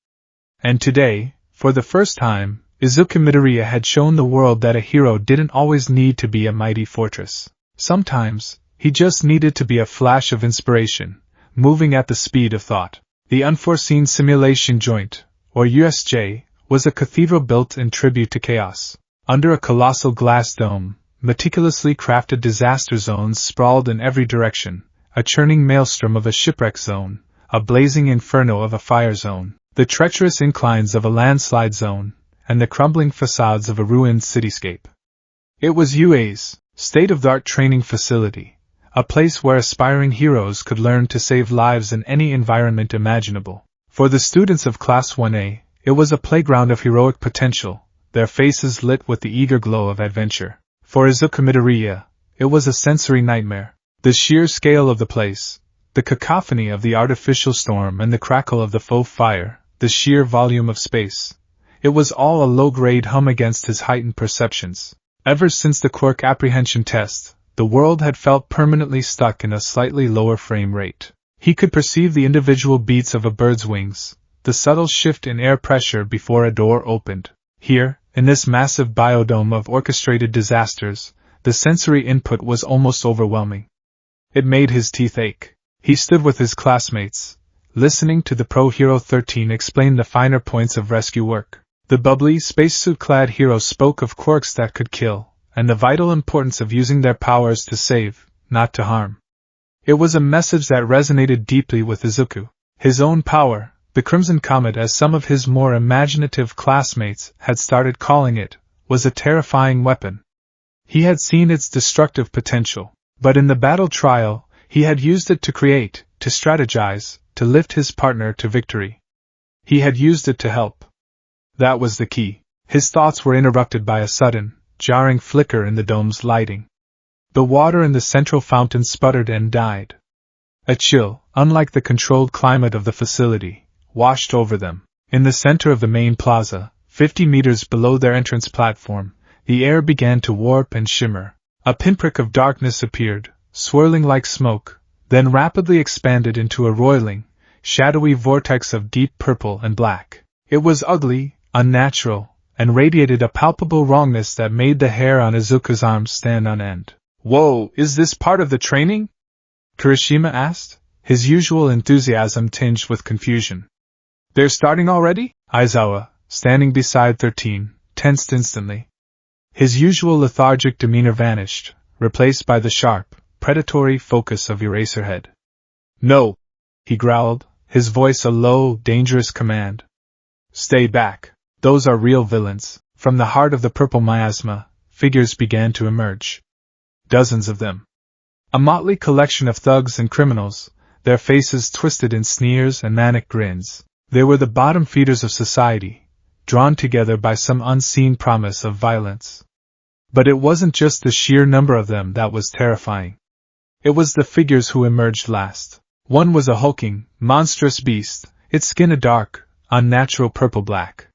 Speaker 1: And today, for the first time, Izuku Midoriya had shown the world that a hero didn't always need to be a mighty fortress. Sometimes, he just needed to be a flash of inspiration, moving at the speed of thought. The Unforeseen Simulation Joint, or USJ, was a cathedral built in tribute to chaos. Under a colossal glass dome, meticulously crafted disaster zones sprawled in every direction, a churning maelstrom of a shipwreck zone, a blazing inferno of a fire zone, the treacherous inclines of a landslide zone, and the crumbling facades of a ruined cityscape. It was UA's state-of-the-art training facility, a place where aspiring heroes could learn to save lives in any environment imaginable. For the students of Class 1A, it was a playground of heroic potential, their faces lit with the eager glow of adventure. For Izuku Midoriya, it was a sensory nightmare. The sheer scale of the place, the cacophony of the artificial storm and the crackle of the faux fire, the sheer volume of space. It was all a low-grade hum against his heightened perceptions. Ever since the quirk apprehension test, the world had felt permanently stuck in a slightly lower frame rate. He could perceive the individual beats of a bird's wings, the subtle shift in air pressure before a door opened. Here, in this massive biodome of orchestrated disasters, the sensory input was almost overwhelming. It made his teeth ache. He stood with his classmates, listening to the Pro Hero 13 explain the finer points of rescue work. The bubbly, spacesuit-clad hero spoke of quirks that could kill, and the vital importance of using their powers to save, not to harm. It was a message that resonated deeply with Izuku. His own power, the Crimson Comet as some of his more imaginative classmates had started calling it, was a terrifying weapon. He had seen its destructive potential, but in the battle trial, he had used it to create, to strategize, to lift his partner to victory. He had used it to help. That was the key. His thoughts were interrupted by a sudden, jarring flicker in the dome's lighting. The water in the central fountain sputtered and died. A chill, unlike the controlled climate of the facility, washed over them. In the center of the main plaza, 50 meters below their entrance platform, the air began to warp and shimmer. A pinprick of darkness appeared, swirling like smoke, then rapidly expanded into a roiling, shadowy vortex of deep purple and black. It was ugly, unnatural, and radiated a palpable wrongness that made the hair on Izuku's arms stand on end. "Whoa, is this part of the training?" Kirishima asked, his usual enthusiasm tinged with confusion. "They're starting already?" Aizawa, standing beside 13, tensed instantly. His usual lethargic demeanor vanished, replaced by the sharp, predatory focus of Eraserhead. "No," he growled, his voice a low, dangerous command. "Stay back. Those are real villains." From the heart of the purple miasma, figures began to emerge. Dozens of them. A motley collection of thugs and criminals, their faces twisted in sneers and manic grins. They were the bottom feeders of society, drawn together by some unseen promise of violence. But it wasn't just the sheer number of them that was terrifying. It was the figures who emerged last. One was a hulking, monstrous beast, its skin a dark, unnatural purple-black.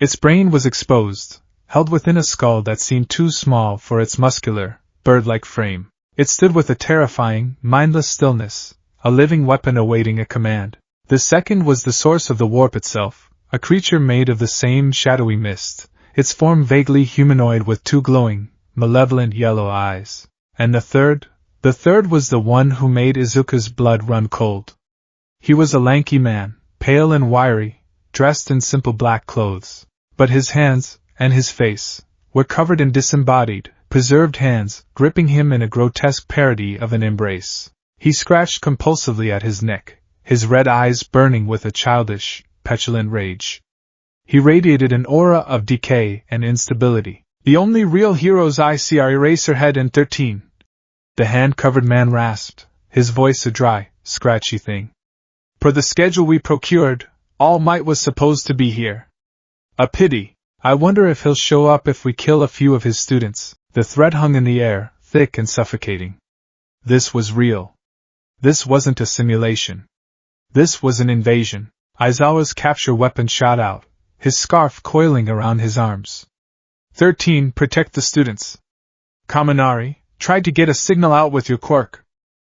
Speaker 1: Its brain was exposed, held within a skull that seemed too small for its muscular, bird-like frame. It stood with a terrifying, mindless stillness, a living weapon awaiting a command. The second was the source of the warp itself, a creature made of the same shadowy mist, its form vaguely humanoid with two glowing, malevolent yellow eyes. And the third was the one who made Izuku's blood run cold. He was a lanky man, pale and wiry, dressed in simple black clothes. But his hands, and his face, were covered in disembodied, preserved hands, gripping him in a grotesque parody of an embrace. He scratched compulsively at his neck, his red eyes burning with a childish, petulant rage. He radiated an aura of decay and instability. "The only real heroes I see are Eraserhead and 13. The hand-covered man rasped, his voice a dry, scratchy thing. "Per the schedule we procured, All Might was supposed to be here. A pity. I wonder if he'll show up if we kill a few of his students." The threat hung in the air, thick and suffocating. This was real. This wasn't a simulation. This was an invasion. Aizawa's capture weapon shot out, his scarf coiling around his arms. 13, protect the students. Kaminari, try to get a signal out with your quirk.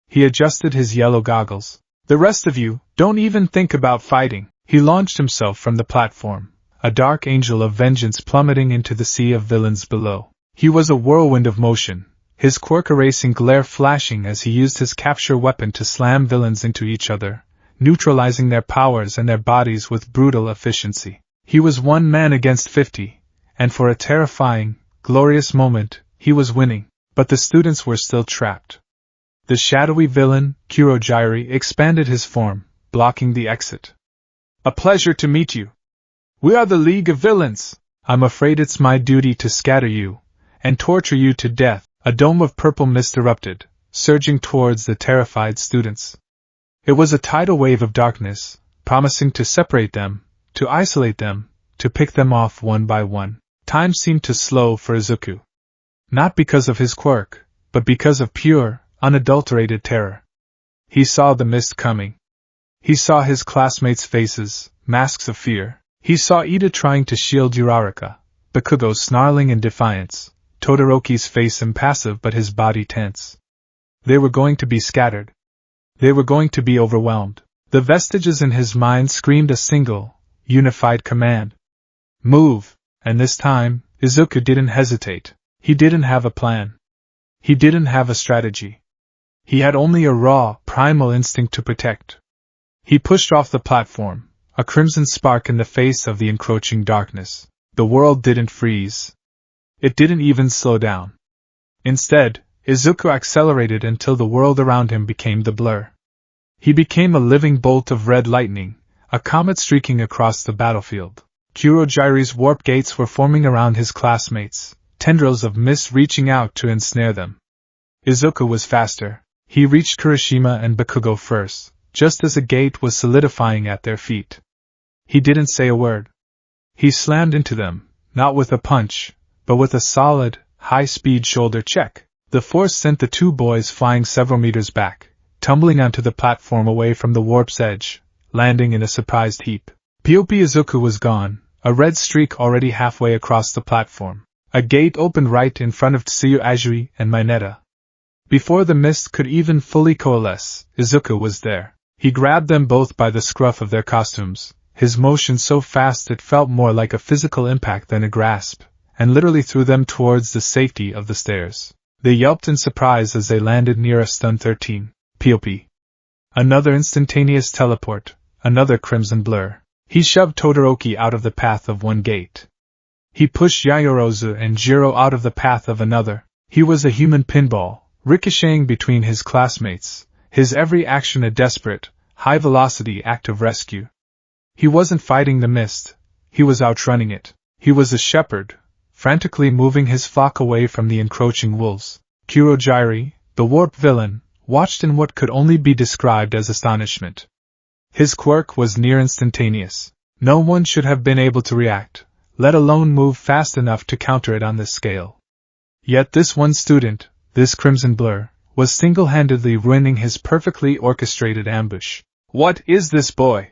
Speaker 1: He adjusted his yellow goggles. The rest of you, don't even think about fighting. He launched himself from the platform, a dark angel of vengeance plummeting into the sea of villains below. He was a whirlwind of motion, his quirk erasing glare flashing as he used his capture weapon to slam villains into each other, neutralizing their powers and their bodies with brutal efficiency. He was one man against 50, and for a terrifying, glorious moment, he was winning, but the students were still trapped. The shadowy villain, Kurojairi, expanded his form, blocking the exit. "A pleasure to meet you. We are the League of Villains. I'm afraid it's my duty to scatter you and torture you to death." A dome of purple mist erupted, surging towards the terrified students. It was a tidal wave of darkness, promising to separate them, to isolate them, to pick them off one by one. Time seemed to slow for Izuku. Not because of his quirk, but because of pure, unadulterated terror. He saw the mist coming. He saw his classmates' faces, masks of fear. He saw Ida trying to shield Uraraka, Bakugo snarling in defiance, Todoroki's face impassive but his body tense. They were going to be scattered. They were going to be overwhelmed. The vestiges in his mind screamed a single, unified command. Move! And this time, Izuku didn't hesitate. He didn't have a plan. He didn't have a strategy. He had only a raw, primal instinct to protect. He pushed off the platform, a crimson spark in the face of the encroaching darkness. The world didn't freeze. It didn't even slow down. Instead, Izuku accelerated until the world around him became the blur. He became a living bolt of red lightning, a comet streaking across the battlefield. Kurojairi's warp gates were forming around his classmates, tendrils of mist reaching out to ensnare them. Izuku was faster. He reached Kirishima and Bakugo first, just as a gate was solidifying at their feet. He didn't say a word. He slammed into them, not with a punch, but with a solid, high-speed shoulder check. The force sent the two boys flying several meters back, tumbling onto the platform away from the warp's edge, landing in a surprised heap. Piopi Izuku was gone, a red streak already halfway across the platform. A gate opened right in front of Tsuyu Ajui and Mineta. Before the mist could even fully coalesce, Izuku was there. He grabbed them both by the scruff of their costumes, his motion so fast it felt more like a physical impact than a grasp, and literally threw them towards the safety of the stairs. They yelped in surprise as they landed near a stun 13. Pop. Another instantaneous teleport, another crimson blur. He shoved Todoroki out of the path of one gate. He pushed Yayorozu and Jiro out of the path of another. He was a human pinball, ricocheting between his classmates, his every action a desperate, high-velocity act of rescue. He wasn't fighting the mist, he was outrunning it. He was a shepherd, frantically moving his flock away from the encroaching wolves. Kurogiri, the warp villain, watched in what could only be described as astonishment. His quirk was near instantaneous. No one should have been able to react, let alone move fast enough to counter it on this scale. Yet this one student, this crimson blur, was single-handedly ruining his perfectly orchestrated ambush. "What is this boy?"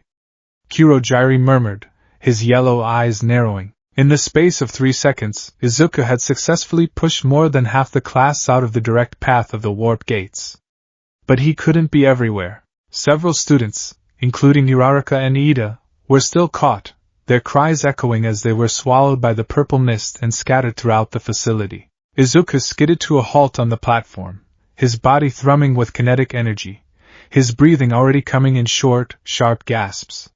Speaker 1: Kurogiri murmured, his yellow eyes narrowing. In the space of 3 seconds, Izuku had successfully pushed more than half the class out of the direct path of the warp gates. But he couldn't be everywhere. Several students, including Uraraka and Ida, were still caught, their cries echoing as they were swallowed by the purple mist and scattered throughout the facility. Izuku skidded to a halt on the platform, his body thrumming with kinetic energy, his breathing already coming in short, sharp gasps.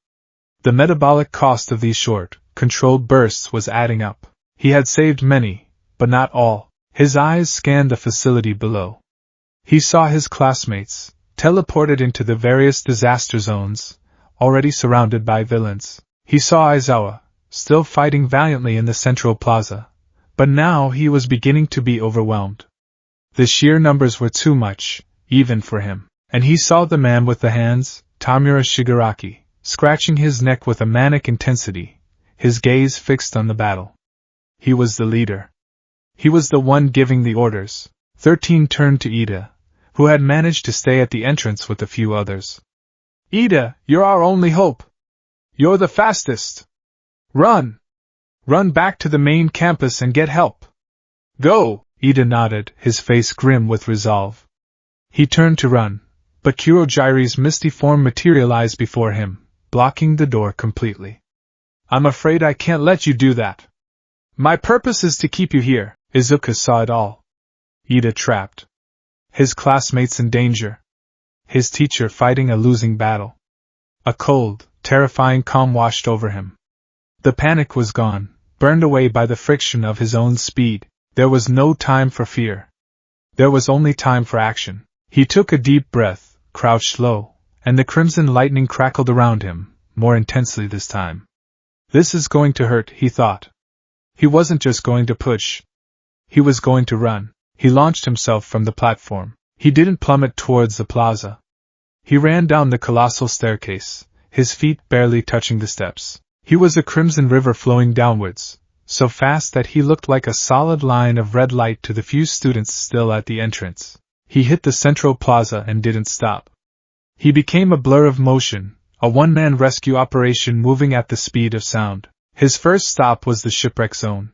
Speaker 1: The metabolic cost of these short, controlled bursts was adding up. He had saved many, but not all. His eyes scanned the facility below. He saw his classmates, teleported into the various disaster zones, already surrounded by villains. He saw Aizawa, still fighting valiantly in the central plaza, but now he was beginning to be overwhelmed. The sheer numbers were too much, even for him. And he saw the man with the hands, Tamura Shigaraki, scratching his neck with a manic intensity, his gaze fixed on the battle. He was the leader. He was the one giving the orders. 13 turned to Ida, who had managed to stay at the entrance with a few others. "Ida, you're our only hope. You're the fastest. Run! Run back to the main campus and get help. Go!" Ida nodded, his face grim with resolve. He turned to run, but Kurogiri's misty form materialized before him, blocking the door completely. "I'm afraid I can't let you do that. My purpose is to keep you here." Izuku saw it all. Ida trapped. His classmates in danger. His teacher fighting a losing battle. A cold, terrifying calm washed over him. The panic was gone, burned away by the friction of his own speed. There was no time for fear. There was only time for action. He took a deep breath, crouched low, and the crimson lightning crackled around him, more intensely this time. This is going to hurt, he thought. He wasn't just going to push. He was going to run. He launched himself from the platform. He didn't plummet towards the plaza. He ran down the colossal staircase, his feet barely touching the steps. He was a crimson river flowing downwards, so fast that he looked like a solid line of red light to the few students still at the entrance. He hit the central plaza and didn't stop. He became a blur of motion, a one-man rescue operation moving at the speed of sound. His first stop was the shipwreck zone.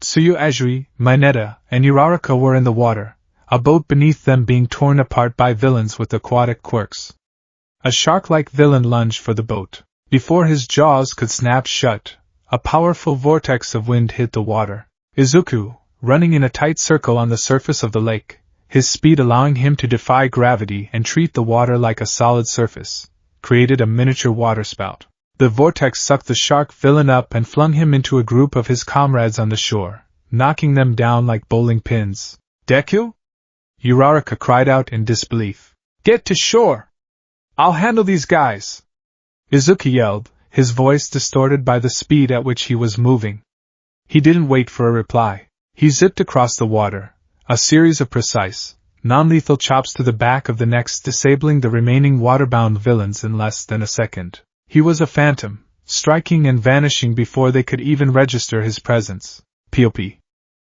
Speaker 1: Tsuyu Azui, Mineta, and Uraraka were in the water, a boat beneath them being torn apart by villains with aquatic quirks. A shark-like villain lunged for the boat. Before his jaws could snap shut, a powerful vortex of wind hit the water. Izuku, running in a tight circle on the surface of the lake, his speed allowing him to defy gravity and treat the water like a solid surface, created a miniature waterspout. The vortex sucked the shark villain up and flung him into a group of his comrades on the shore, knocking them down like bowling pins. "Deku?" Uraraka cried out in disbelief. "Get to shore! I'll handle these guys!" Izuku yelled, his voice distorted by the speed at which he was moving. He didn't wait for a reply. He zipped across the water, a series of precise, non-lethal chops to the back of the necks disabling the remaining waterbound villains in less than a second. He was a phantom, striking and vanishing before they could even register his presence. Pop.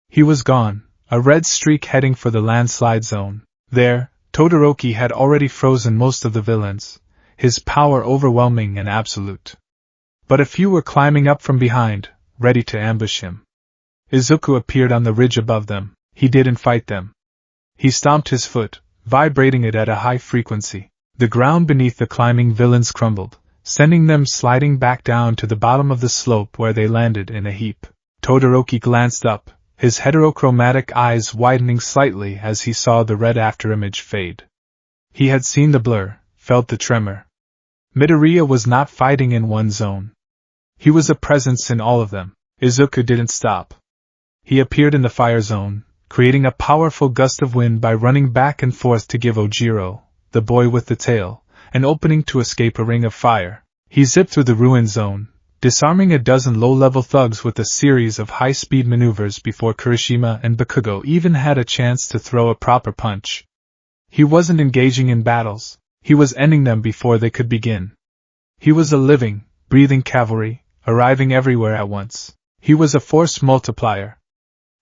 Speaker 1: He was gone, a red streak heading for the landslide zone. There, Todoroki had already frozen most of the villains, his power overwhelming and absolute. But a few were climbing up from behind, ready to ambush him. Izuku appeared on the ridge above them. He didn't fight them. He stomped his foot, vibrating it at a high frequency. The ground beneath the climbing villains crumbled, sending them sliding back down to the bottom of the slope where they landed in a heap. Todoroki glanced up, his heterochromatic eyes widening slightly as he saw the red afterimage fade. He had seen the blur, felt the tremor. Midoriya was not fighting in one zone. He was a presence in all of them. Izuku didn't stop. He appeared in the fire zone, creating a powerful gust of wind by running back and forth to give Ojiro, the boy with the tail, an opening to escape a ring of fire. He zipped through the ruin zone, disarming a dozen low-level thugs with a series of high-speed maneuvers before Kirishima and Bakugo even had a chance to throw a proper punch. He wasn't engaging in battles, he was ending them before they could begin. He was a living, breathing cavalry, arriving everywhere at once. He was a force multiplier.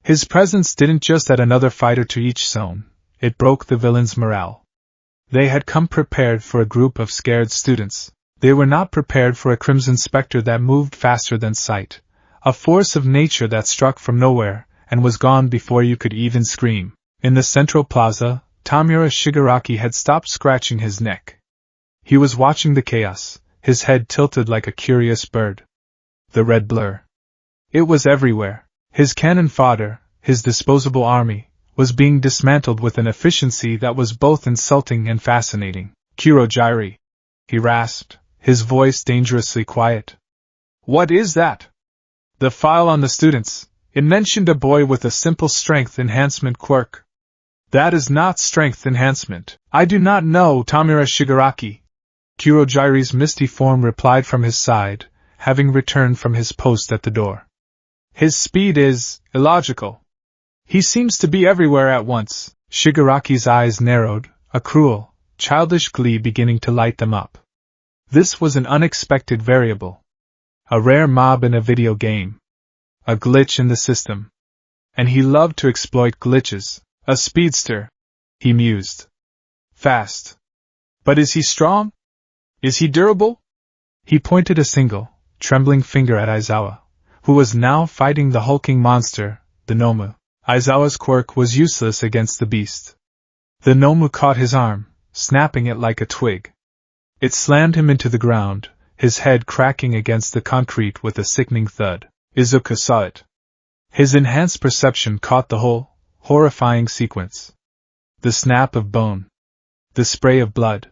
Speaker 1: His presence didn't just add another fighter to each zone, it broke the villains' morale. They had come prepared for a group of scared students. They were not prepared for a Crimson Spectre that moved faster than sight, a force of nature that struck from nowhere and was gone before you could even scream. In the central plaza, Tamura Shigaraki had stopped scratching his neck. He was watching the chaos, his head tilted like a curious bird. The red blur. It was everywhere. His cannon fodder, his disposable army, was being dismantled with an efficiency that was both insulting and fascinating. Kurojiri, he rasped, his voice dangerously quiet. What is that? The file on the students. It mentioned a boy with a simple strength enhancement quirk. That is not strength enhancement. I do not know, Tamura Shigaraki. Kurojiri's misty form replied from his side, having returned from his post at the door. His speed is illogical. He seems to be everywhere at once. Shigaraki's eyes narrowed, a cruel, childish glee beginning to light them up. This was an unexpected variable. A rare mob in a video game. A glitch in the system. And he loved to exploit glitches. A speedster, he mused. Fast. But is he strong? Is he durable? He pointed a single, trembling finger at Aizawa, who was now fighting the hulking monster, the Nomu. Aizawa's quirk was useless against the beast. The Nomu caught his arm, snapping it like a twig. It slammed him into the ground, his head cracking against the concrete with a sickening thud. Izuku saw it. His enhanced perception caught the whole, horrifying sequence. The snap of bone. The spray of blood.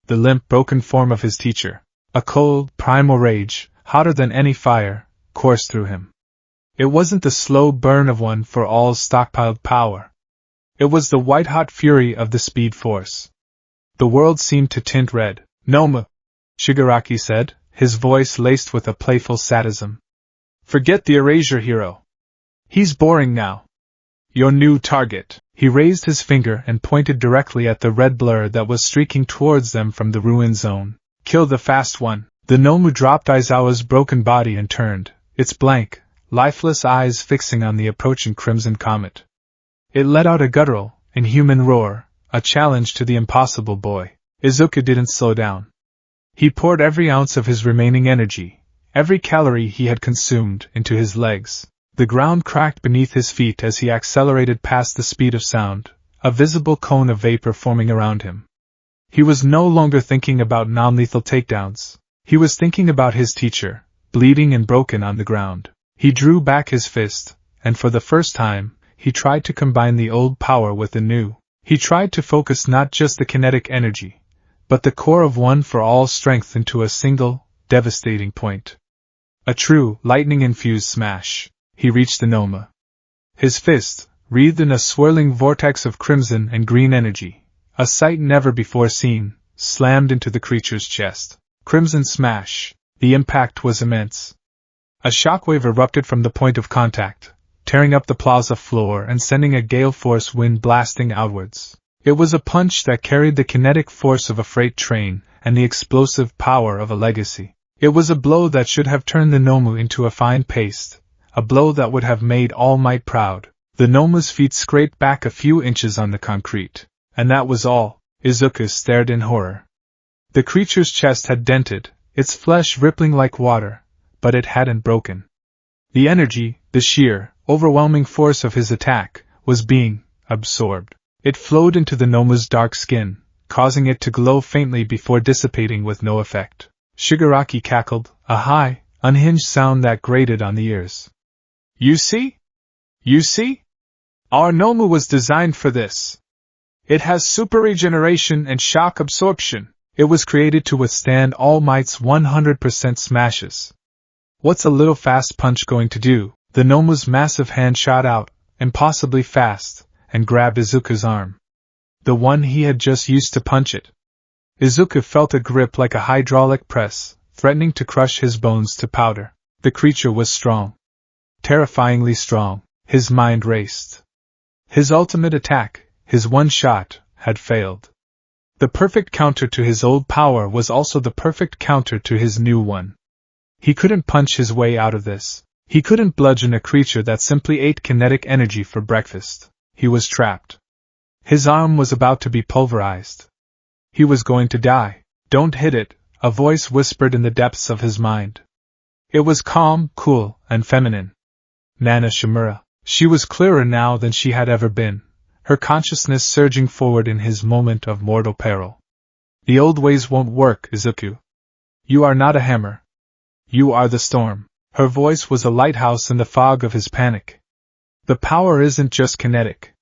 Speaker 1: The limp, broken form of his teacher. A cold, primal rage, hotter than any fire, coursed through him. It wasn't the slow burn of one for all's stockpiled power. It was the white-hot fury of the speed force. The world seemed to tint red. Nomu, Shigaraki said, his voice laced with a playful sadism. Forget the erasure hero. He's boring now. Your new target. He raised his finger and pointed directly at the red blur that was streaking towards them from the ruin zone. Kill the fast one. The Nomu dropped Aizawa's broken body and turned, its blank, lifeless eyes fixing on the approaching crimson comet. It let out a guttural, inhuman roar, a challenge to the impossible boy. Izuku didn't slow down. He poured every ounce of his remaining energy, every calorie he had consumed, into his legs. The ground cracked beneath his feet as he accelerated past the speed of sound, a visible cone of vapor forming around him. He was no longer thinking about non-lethal takedowns. He was thinking about his teacher, bleeding and broken on the ground. He drew back his fist, and for the first time, he tried to combine the old power with the new. He tried to focus not just the kinetic energy, but the core of one for all strength into a single, devastating point. A true, lightning-infused smash. He reached the Noma. His fist, wreathed in a swirling vortex of crimson and green energy, a sight never before seen, slammed into the creature's chest. Crimson smash. The impact was immense. A shockwave erupted from the point of contact, tearing up the plaza floor and sending a gale-force wind blasting outwards. It was a punch that carried the kinetic force of a freight train and the explosive power of a legacy. It was a blow that should have turned the Nomu into a fine paste, a blow that would have made All Might proud. The Nomu's feet scraped back a few inches on the concrete, and that was all. Izuku stared in horror. The creature's chest had dented, its flesh rippling like water, but it hadn't broken. The energy, the sheer, overwhelming force of his attack, was being absorbed. It flowed into the Nomu's dark skin, causing it to glow faintly before dissipating with no effect. Shigaraki cackled, a high, unhinged sound that grated on the ears. You see? You see? Our Nomu was designed for this. It has super regeneration and shock absorption. It was created to withstand All Might's 100% smashes. What's a little fast punch going to do? The Nomu's massive hand shot out, impossibly fast, and grabbed Izuku's arm. The one he had just used to punch it. Izuku felt a grip like a hydraulic press, threatening to crush his bones to powder. The creature was strong. Terrifyingly strong. His mind raced. His ultimate attack, his one shot, had failed. The perfect counter to his old power was also the perfect counter to his new one. He couldn't punch his way out of this. He couldn't bludgeon a creature that simply ate kinetic energy for breakfast. He was trapped. His arm was about to be pulverized. He was going to die. Don't hit it, a voice whispered in the depths of his mind. It was calm, cool, and feminine. Nana Shimura. She was clearer now than she had ever been, her consciousness surging forward in his moment of mortal peril. The old ways won't work, Izuku. You are not a hammer. You are the storm. Her voice was a lighthouse in the fog of his panic. The power isn't just kinetic.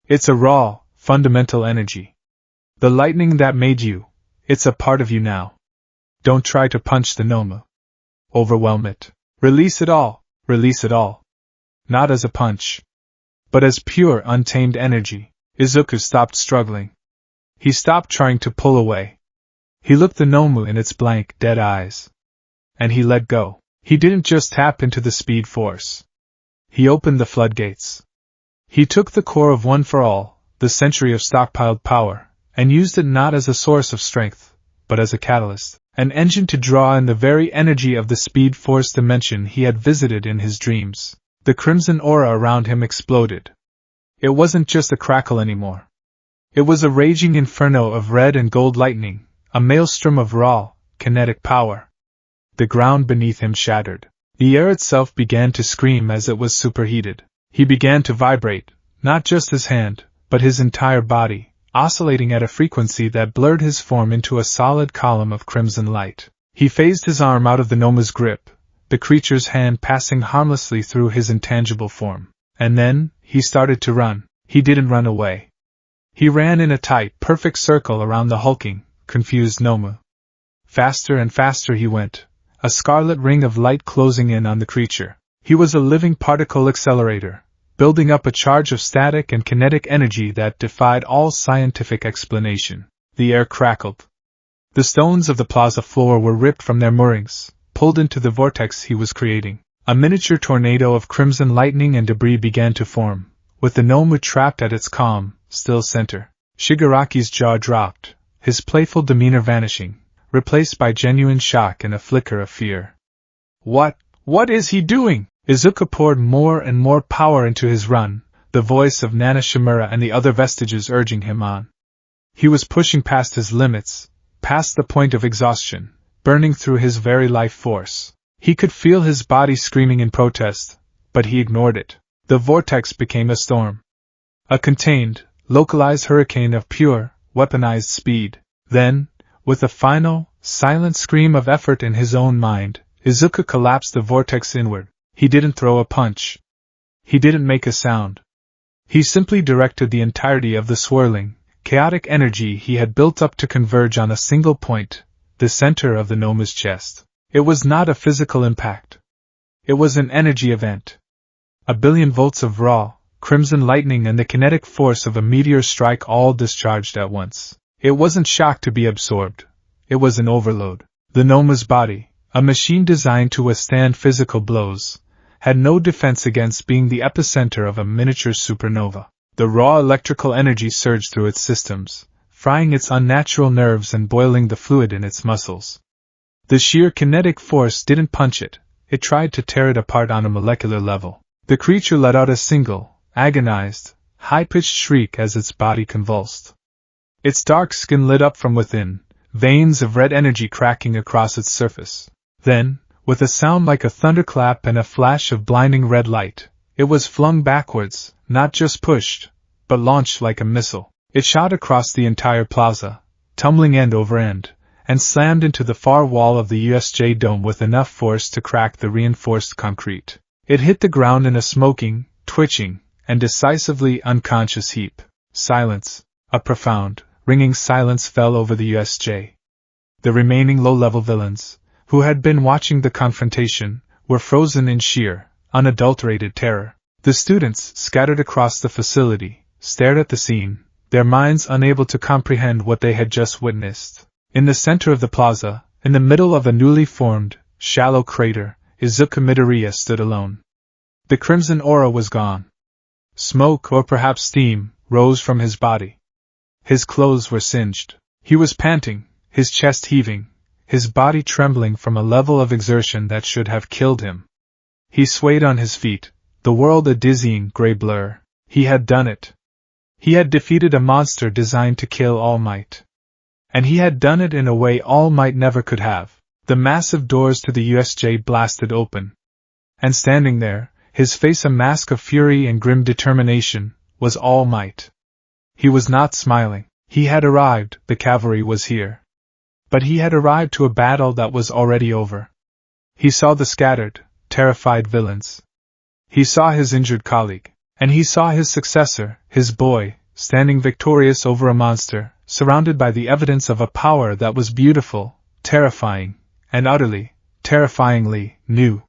Speaker 1: It's a raw, fundamental energy. The lightning that made you, it's a part of you now. Don't try to punch the Nomu. Overwhelm it. Release it all. Release it all. Not as a punch, but as pure, untamed energy. Izuku stopped struggling. He stopped trying to pull away. He looked the Nomu in its blank, dead eyes. And he let go. He didn't just tap into the speed force. He opened the floodgates. He took the core of One for All, the century of stockpiled power, and used it not as a source of strength, but as a catalyst, an engine to draw in the very energy of the speed force dimension he had visited in his dreams. The crimson aura around him exploded. It wasn't just a crackle anymore. It was a raging inferno of red and gold lightning, a maelstrom of raw, kinetic power. The ground beneath him shattered. The air itself began to scream as it was superheated. He began to vibrate, not just his hand, but his entire body, oscillating at a frequency that blurred his form into a solid column of crimson light. He phased his arm out of the Nomu's grip, the creature's hand passing harmlessly through his intangible form. And then, he started to run. He didn't run away. He ran in a tight, perfect circle around the hulking, confused Nomu. Faster and faster he went, a scarlet ring of light closing in on the creature. He was a living particle accelerator, building up a charge of static and kinetic energy that defied all scientific explanation. The air crackled. The stones of the plaza floor were ripped from their moorings, pulled into the vortex he was creating. A miniature tornado of crimson lightning and debris began to form, with the Nomu trapped at its calm, still center. Shigaraki's jaw dropped, his playful demeanor vanishing, replaced by genuine shock and a flicker of fear. What is he doing? Izuku poured more and more power into his run, the voice of Nana Shimura and the other vestiges urging him on. He was pushing past his limits, past the point of exhaustion, burning through his very life force. He could feel his body screaming in protest, but he ignored it. The vortex became a storm. A contained, localized hurricane of pure, weaponized speed. Then, with a final, silent scream of effort in his own mind, Izuku collapsed the vortex inward. He didn't throw a punch. He didn't make a sound. He simply directed the entirety of the swirling, chaotic energy he had built up to converge on a single point, the center of the Nomu's chest. It was not a physical impact. It was an energy event. 1 billion volts of raw, crimson lightning and the kinetic force of a meteor strike all discharged at once. It wasn't shock to be absorbed. It was an overload. The Nomu's body, a machine designed to withstand physical blows, had no defense against being the epicenter of a miniature supernova. The raw electrical energy surged through its systems, frying its unnatural nerves and boiling the fluid in its muscles. The sheer kinetic force didn't punch it, it tried to tear it apart on a molecular level. The creature let out a single, agonized, high-pitched shriek as its body convulsed. Its dark skin lit up from within, veins of red energy cracking across its surface. Then, with a sound like a thunderclap and a flash of blinding red light, it was flung backwards, not just pushed, but launched like a missile. It shot across the entire plaza, tumbling end over end, and slammed into the far wall of the USJ dome with enough force to crack the reinforced concrete. It hit the ground in a smoking, twitching, and decisively unconscious heap. Silence, a profound, ringing silence fell over the USJ. The remaining low-level villains, who had been watching the confrontation, were frozen in sheer, unadulterated terror. The students, scattered across the facility, stared at the scene, their minds unable to comprehend what they had just witnessed. In the center of the plaza, in the middle of a newly formed, shallow crater, Izuku Midoriya stood alone. The crimson aura was gone. Smoke, or perhaps steam, rose from his body. His clothes were singed. He was panting, his chest heaving, his body trembling from a level of exertion that should have killed him. He swayed on his feet, the world a dizzying gray blur. He had done it. He had defeated a monster designed to kill All Might. And he had done it in a way All Might never could have. The massive doors to the USJ blasted open. And standing there, his face a mask of fury and grim determination, was All Might. He was not smiling. He had arrived, the cavalry was here. But he had arrived to a battle that was already over. He saw the scattered, terrified villains. He saw his injured colleague, and he saw his successor, his boy, standing victorious over a monster, surrounded by the evidence of a power that was beautiful, terrifying, and utterly, terrifyingly, new.